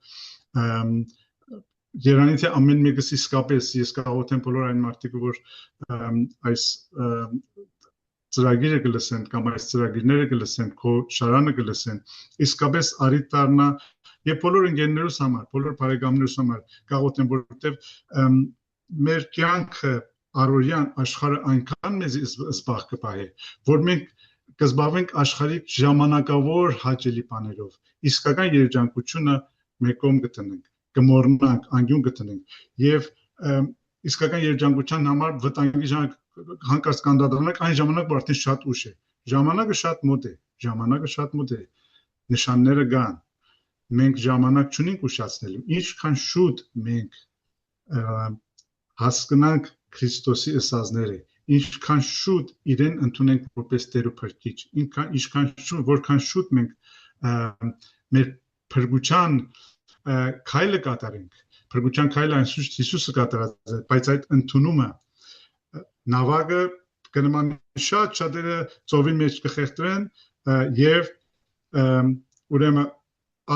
Երանի թե ամեն մեկս իսկապես ես կարող եմ բոլոր այն մարդիկը որ այս ծրագիրը կլսեն կամ այս ծրագիրները կլսեն քո շարանը կլսեն իսկապես արիտ դառնա եւ բոլոր ընկերներուս համար բոլոր բարեկամներուս համար կարող եմ որովհետեւ մեր կյանքը Արորյան աշխարհը այնքան մեզ սպառ կպահի, որ մենք կզբաղվենք աշխարհի ժամանակավոր հաճելի բաներով, իսկական երջանկությունը մեկում գտնենք, կմոռնանք, անկյուն գտնենք եւ իսկական երջանկության համար վտանգի ժամանակ հանկարծ կանդադրանանք այն ժամանակ որ արդեն շատ ուշ է, ժամանակը շատ մոտ է, նշանները կան, մենք ժամանակ չունենք ուշացնելու, ինչքան շուտ մենք հասկանանք Քրիստոսի ըսածները ինչքան շուտ իրեն ընդունենք որպես Տեր ու Փրկիչ որքան շուտ մենք մեր փրկության քայլը կատարենք փրկության քայլը այնսուց Հիսուսը կատարած է բայց այդ ընդունումը նավակը կնմանի շատերը ծովի մեջ կխեղդվեն եւ ուրեմն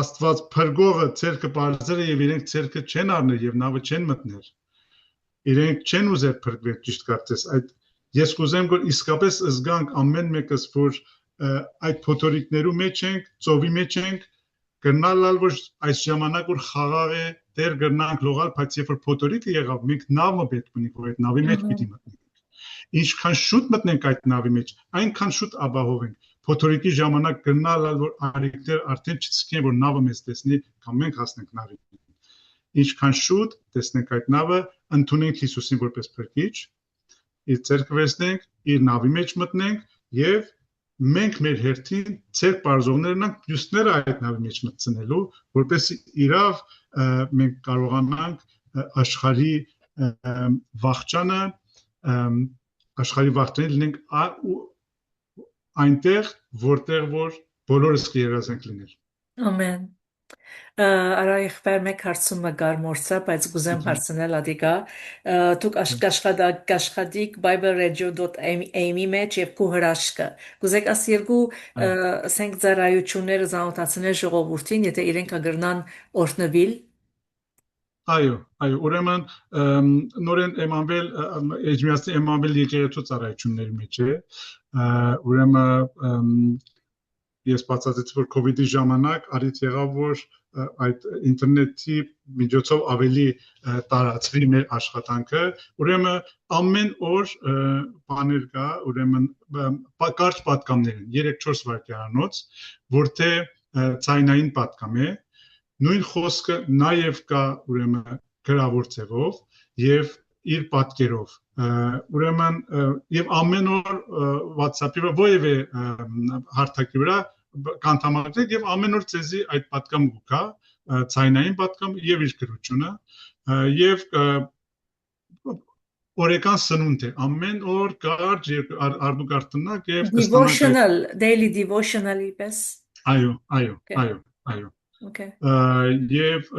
Աստված փրկողը ցերկը բարձր է եւ իրենք ցերկը չեն առնել եւ նավը չեն մտնել իրենք չեն ուզեր փրկվել ճիշտ կարծես այդ ես կուզեմ որ իսկապես զգանք ամեն մեկս որ այդ փոթորիկներու մեջ ենք ծովի մեջ ենք գնալալ որ այս ժամանակ որ խաղաղ է դեր գնանք լողալ բայց երբ որ փոթորիկը եղավ մենք նավը պետք ունենք որ այդ նավի մեջ պիտի մտնենք ինչքան շուտ մտնենք այդ նավի մեջ այնքան շուտ ապահովենք փոթորիկի ժամանակ գնալալ որ արիկներ արդեն չցկեն որ նավը մեզ տեսնի կամ մենք հասնենք նավին ինչքան շուտ տեսնենք այդ նավը ընդունենք Հիսուսին որպես փրկիչ իր ձեռքը վերցնենք իր նավի մեջ մտնենք եւ մենք մեր հերթին ցեր բարձողներն ենք մյուսները այդ նավի մեջ մտցնելու որպեսզի իրավ մենք կարողանանք աշխարհի վաղճանը լինենք այնտեղ որտեղ որ բոլորս կերազենք լինել
ամեն Արայք մեկ հարցումը գարմորցա, բայց գուզեմ հարցնել ադիգա դուք աշխատիկ bibleradio.am-ի մեջ եւ քու հրաշքը գուզեք աս երկու ասենք ծառայությունները զանոթացնել ժողովրդին եթե իրենք ագրնան օրտնվել
այո ուրեմն նորեն Էմանվել Էջմիածի Էմանվել եկեղեցու ծառայությունների մեջ է ուրեմն ես բացատրեցի որ COVID-ի ժամանակ արիտ եղավ որ այդ ինտերնետի միջոցով ավելի տարածվի մեր աշխատանքը ուրեմն ամեն օր բաներ կա ուրեմն կարճ պատկամներ են 3-4 վայրկյանոց որտեղ ցայնային պատկամ է նույն խոսքը նաև կա ուրեմն գրավոր ձևով եւ իր պատկերով ուրեմն եւ ամեն օր WhatsApp-ի վրա որևէ հարթակի վրա կանթամակրեք եւ ամեն օր ցեզի այդ պատկամ գուկա ցայնային պատկամ եւ իր գրությունը եւ օրեկան սնունդ է ամեն օր կարճ արդյոք արտնակ եւ
devotional daily devotional-ի պես
այո եւ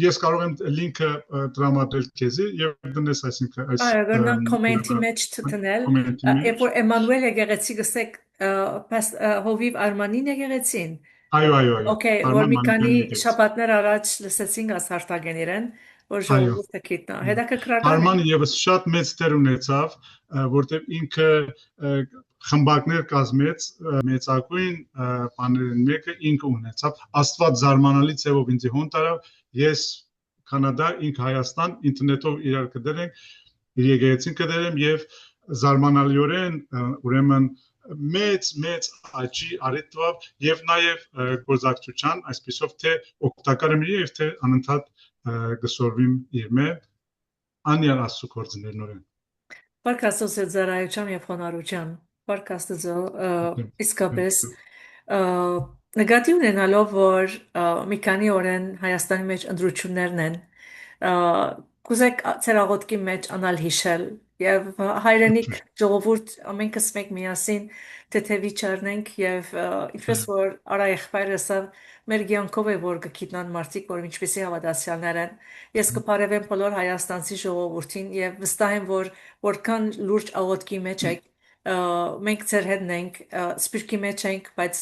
ես կարող եմ լինքը տրամադրել քեզի եւ դնես այսինքն այս
այո կոմենտի մեջ դնել երբ որ Էմանուել եկեղեցի գսեք հովիվ Արմանին եկեղեցին
այո
Okay որ մի քանի շաբաթներ առաջ լսեցինք աս հարտագեն իրեն որ ժողովուրդը գիտնա հետաքրքրական
Արմանը եւս շատ մեծ դեր ունեցավ որտեղ ինքը խմբակներ կազմեց մեծակույն բաներն մեկը ինքը ունեցավ Աստված զարմանալի ձևով ինձ հոն տարավ ես Կանադա ինքը Հայաստան ինտերնետով իրար կդրենք իր եկեղեցին կդրեմ եւ զարմանալիորեն ուրեմն մեծ աճի արիտվավ եւ նաեւ գործակցության այսպեսով թե օգտակար եմ եւ թե անընդհատ գսորվիմ իրմե անյալ աստու կորձներ նորեն
Պարկաստոս զարայության եւ խոնարհության Պարկաստոս իսկապես նկատի ունենալով որ մի քանի օրեն Հայաստանի մեջ ընտրություններն են կուզեք ցերաղոտքի մեջ անալ հիշել եւ հայրենիք ժողովուրդ ամենքս մեկ միասին թեթևի չառնենք եւ ինչպես որ արա եղբայրը մեր ցանկով է որ գիտնան մարդիկ որ ինչպեսի հավատացյալներ են ես կփարևեմ բոլոր հայաստանցի ժողովրդին եւ վստահ եմ որ որքան լուրջ աղոտքի մեջ եք մենք ձեր հետն ենք սպիրկի մեջ ենք բայց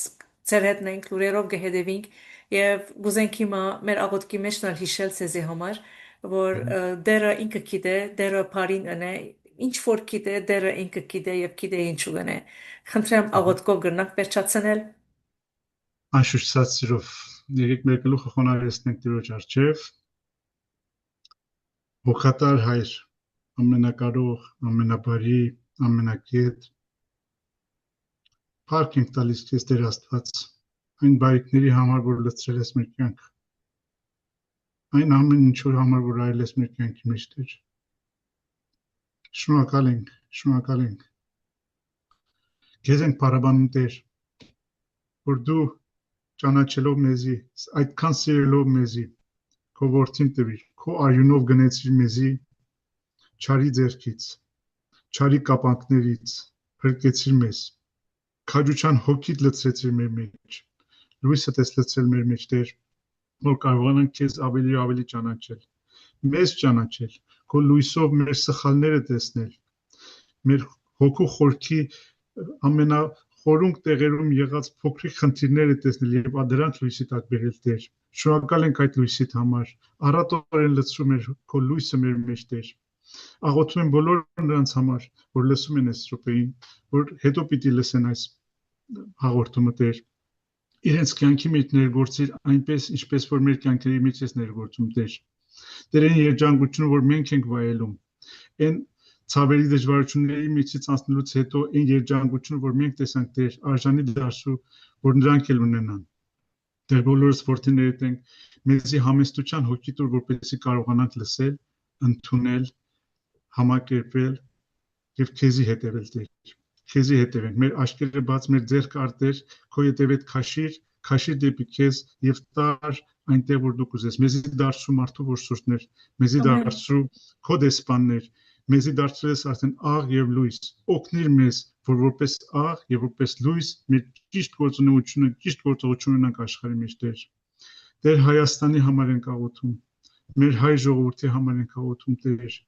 ձեր հետն ենք լուրերով կհետևենք եւ գուզենք հիմա մեր աղոտքի մեջն հիշել ցեզի համար որ դերը ինքը գիտե դերը բարին ընե ինչ որ գիտե դերը ինքը գիտե եւ գիտե ինչու գնե խնդրեմ աղոտքով գնանք վերջացնել
Անշուշտացրով եկեք մեր գլուխը խոնարհեցնենք Տիրոջ առջև Հոգատար հայր ամենակարող ամենաբարի ամենակետ Փառք ենք տալիս քեզ Տեր Աստված այն բարիքների համար որ լցրել ես մեր կյանք այն ամեն ինչու համար որ այլ ես մեր կյանքի մեջ Տեր շնորհակալ ենք քեզ ենք բարաբանում Տեր որ դու ճանաչելով մեզի այդքան սիրելով մեզի քո որդին տվիր քո արյունով գնեցիր մեզի չարի ձեռքից չարի կապանքներից փրկեցիր մեզ քաջության հոգիդ լցրեցիր մեր մեջ լույսը տեսլեցրել մեր մեջ Տեր որ կարողանանք քեզ ավելի ու ավելի ճանաչել մեզ ճանաչել քո լույսով մեր սխալները տեսնել մեր հոգու խորքի խորունկ տեղերում եղած փոքրիկ խնդիրները տեսնել եւ դրանք լույսի տակ բերել Տեր։ Շնորհակալ ենք այդ լույսիդ համար։ Առատորեն լցրում էր քո լույսը մեր մեջ Տեր։ Աղոթում եմ բոլոր նրանց համար, որ լսում են այս րոպեին, որ հետո պիտի լսեն այս հաղորդումը Տեր։ Իրենց կյանքի մեջ ներգործիր այնպես, ինչպես որ մեր կյանքերի մեջ ես ներգործում Տեր։ Տեր այն երջանկությունը, որ մենք ենք վայելում, այն ցավերի դժվարությունների միջից անցնելուց հետո այն երջանկությունը, որ մենք տեսանք Տեր, արժանի դարձու, որ նրանք էլ ունենան։ Տեր բոլորս որդիներդ ենք, մեզի համեստության հոգի տուր, որպեսզի կարողանանք լսել, ընդունել, համակերպել եւ քեզի հետևել Տեր։ Քեզի հետևենք, մեր աչքերը բաց, մեր ձեռքը արտեր, քո ետևեդ քաշիր դեպի քեզ եւ տար այնտեղ որ դու կուզես։ Մեզի դարձրու մարդու որսորդներ, մեզի դարձրու քո դեսպաններ, մեզի դարձրել ես արդեն աղ եւ լույս։ Օգնիր մեզ, որ որպես աղ եւ որպես լույս մեր ճիշտ գործունեությունը, ճիշտ գործողություն ունենանք աշխարհի մեջ Տեր։ Տեր Հայաստանի համար ենք աղոթում, մեր հայ ժողովրդի համար ենք աղոթում Տեր։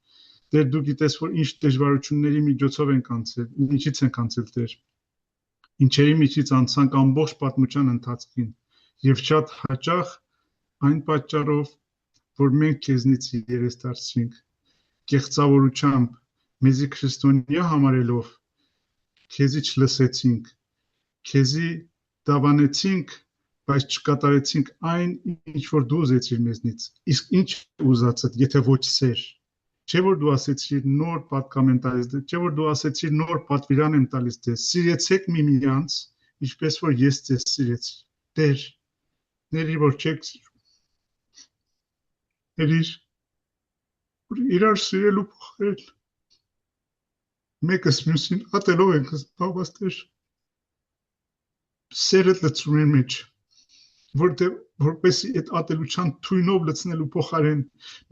Տեր դու գիտես, որ ինչ դժվարությունների միջոցով ենք անցել, ինչից ենք անցել Տեր։ Ինչերի միջից անցանք ամբողջ պատմության ընթացքին եւ շատ հաճախ այն պատճառով, որ մենք քեզնից երես դարձրինք, կեղծավորությամբ, մեզի քրիստոնյա համարելով, քեզի չլսեցինք, քեզի դավանեցինք, բայց չկատարեցինք այն, ինչ որ դու ուզեցիր մեզնից։ Իսկ ինչ ուզածդ, եթե ոչ սեր։ Չէ որ դու ասեցիր նոր պատկամ եմ տալիս դες, չէ որ դու ասեցիր նոր պատվիրան եմ տալիս դες, սիրեցեք միմյանց, ինչպես որ ես ձեզ սիրեցի։ Տեր, ների որ չեք ներիր, որ իրար սիրելու փոխել, մեկս մյուսին ատելով ենք զբաղված Տեր, սերդ լցրում են մեջ, որտեղ որպեսի այդ ատելության թույնով լցնելու փոխարեն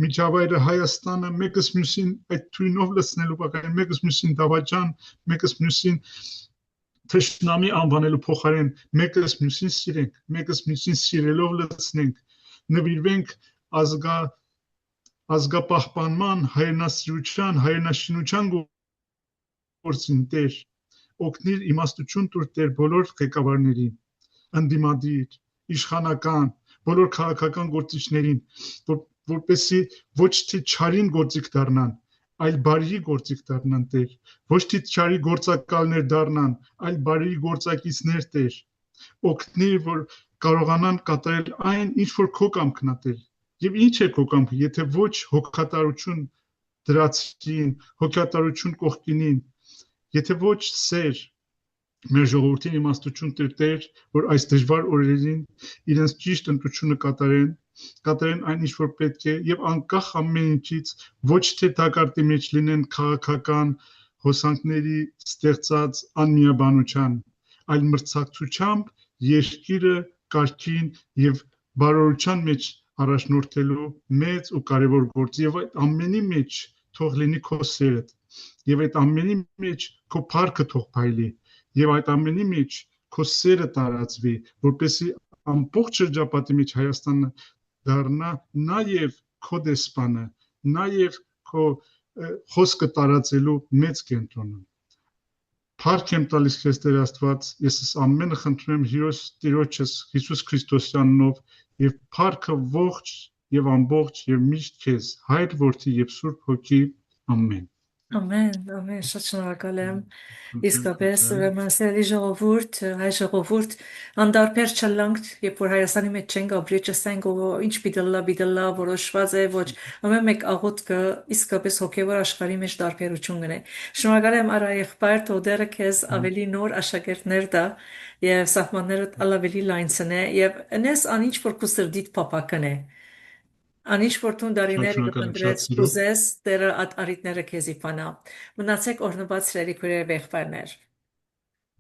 միջավայրը Հայաստանը մեկս մյուսին այդ թույնով լցնելու փոխարեն մեկս մյուսին դավաճան, մեկս մյուսին թշնամի անվանելու փոխարեն մեկս մյուսին սիրենք, մեկս մյուսին սիրելով լցնենք, նվիրվենք ազգապահպանման, հայրենասիրության, հայրենաշինության գործին Տեր, օգնիր իմաստություն տուր Տեր բոլոր ղեկավարներին, ընդդիմադիր, իշխանական, բոլոր քաղաքական գործիչներին, որպեսզի ոչ թե չարին գործիք դառնան, այլ բարիի գործիք դառնան Տեր, ոչ թե չարի գործակալներ դառնան, այլ բարիի գործակիցներ Տեր, օգնիր, որ կարողանան կատարել այն, ինչ որ քո կամքն է Տեր, եւ ինչ է քո կամքը, եթե ոչ հոգատարություն դրացին, հոգատարություն կողքինին, եթե ոչ սեր, մեր ժողովրդին իմաստություն Տեր, որ այս դժվար օրերին իրենց ճիշտ ընտրությունը կատարեն այն ինչ որ պետք է եւ անկախ ամեն ինչից ոչ թե դակարտի մեջ լինեն քաղաքական հոսանքների ստեղծած անմիաբանության, այլ մրցակցությամբ երկիրը կարգին եւ բարօրության մեջ առաջնորդելու մեծ ու կարևոր գործ եւ այդ ամենի մեջ թող լինի քո սերը եւ այդ ամենի մեջ քո փառքը թող փայլի եւ այդ ամենի մեջ քո սերը տարածվի, որպեսզի ամբողջ շրջապատի մեջ Հայաստանը դառնա նաեւ քո դեսպանը, նաեւ քո խոսքը տարածելու մեծ կենտրոնը։ Փառք եմ տալիս քեզ Տեր Աստված, ես ամենը խնդրում եմ Հիրոս Տիրոջս Հիսուս Քրիստոսի անունով եւ փառքը ողջ եւ ամբողջ եւ միշտ քեզ, Հայր, Որդի եւ Սուրբ Հոգի, ամեն։
Ամեն, ամեն, շատ շնորհակալ եմ։ Իսկապես, սիրելի ժողովուրդ, հայ ժողովուրդ, անդարբեր չլանք, երբ որ Հայաստանի մեջ չենք ապրի, չսենք ինչ բիդլա, որոշված է, ոչ, ամեն մեկ աղոթքը իսկապես հոգևոր աշխարհի մեջ տարբերություն կնե։ Շնորհակալ եմ արա եղբայր, թող դերը քեզ ավելի նոր աշակերտներ տա եւ սահմանները ավելի լայնցնե եւ նես անիչ որ քո սրդիդ փափակն է։ Անիշ որթուն դարիները կպնդրեց ուզես, տերը այդ արիտները քեզի պանա։ Մնացեք օրնված սրերի քուրեր վեղբարներ։